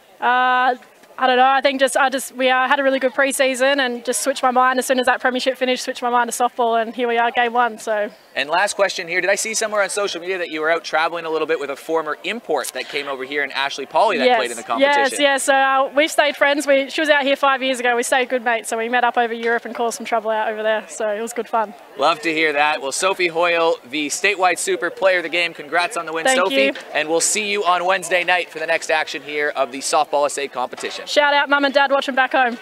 [SPEAKER 6] I don't know. I think we had a really good pre-season and just switched my mind as soon as that premiership finished. Switched my mind to softball, and here we are, game 1. So. And
[SPEAKER 2] last question here: did I see somewhere on social media that you were out traveling a little bit with a former import that came over here, and Ashley Pauly that played in the competition?
[SPEAKER 6] Yes. So we've stayed friends. She was out here 5 years ago. We stayed good mates, so we met up over Europe and caused some trouble out over there. So it was good fun.
[SPEAKER 2] Love to hear that. Well, Sophie Hoyle, the statewide super player of the game. Congrats on the win,
[SPEAKER 6] Thank
[SPEAKER 2] Sophie.
[SPEAKER 6] you.
[SPEAKER 2] And we'll see you on Wednesday night for the next action here of the Softball SA competition.
[SPEAKER 6] Shout out Mum and Dad watching back home.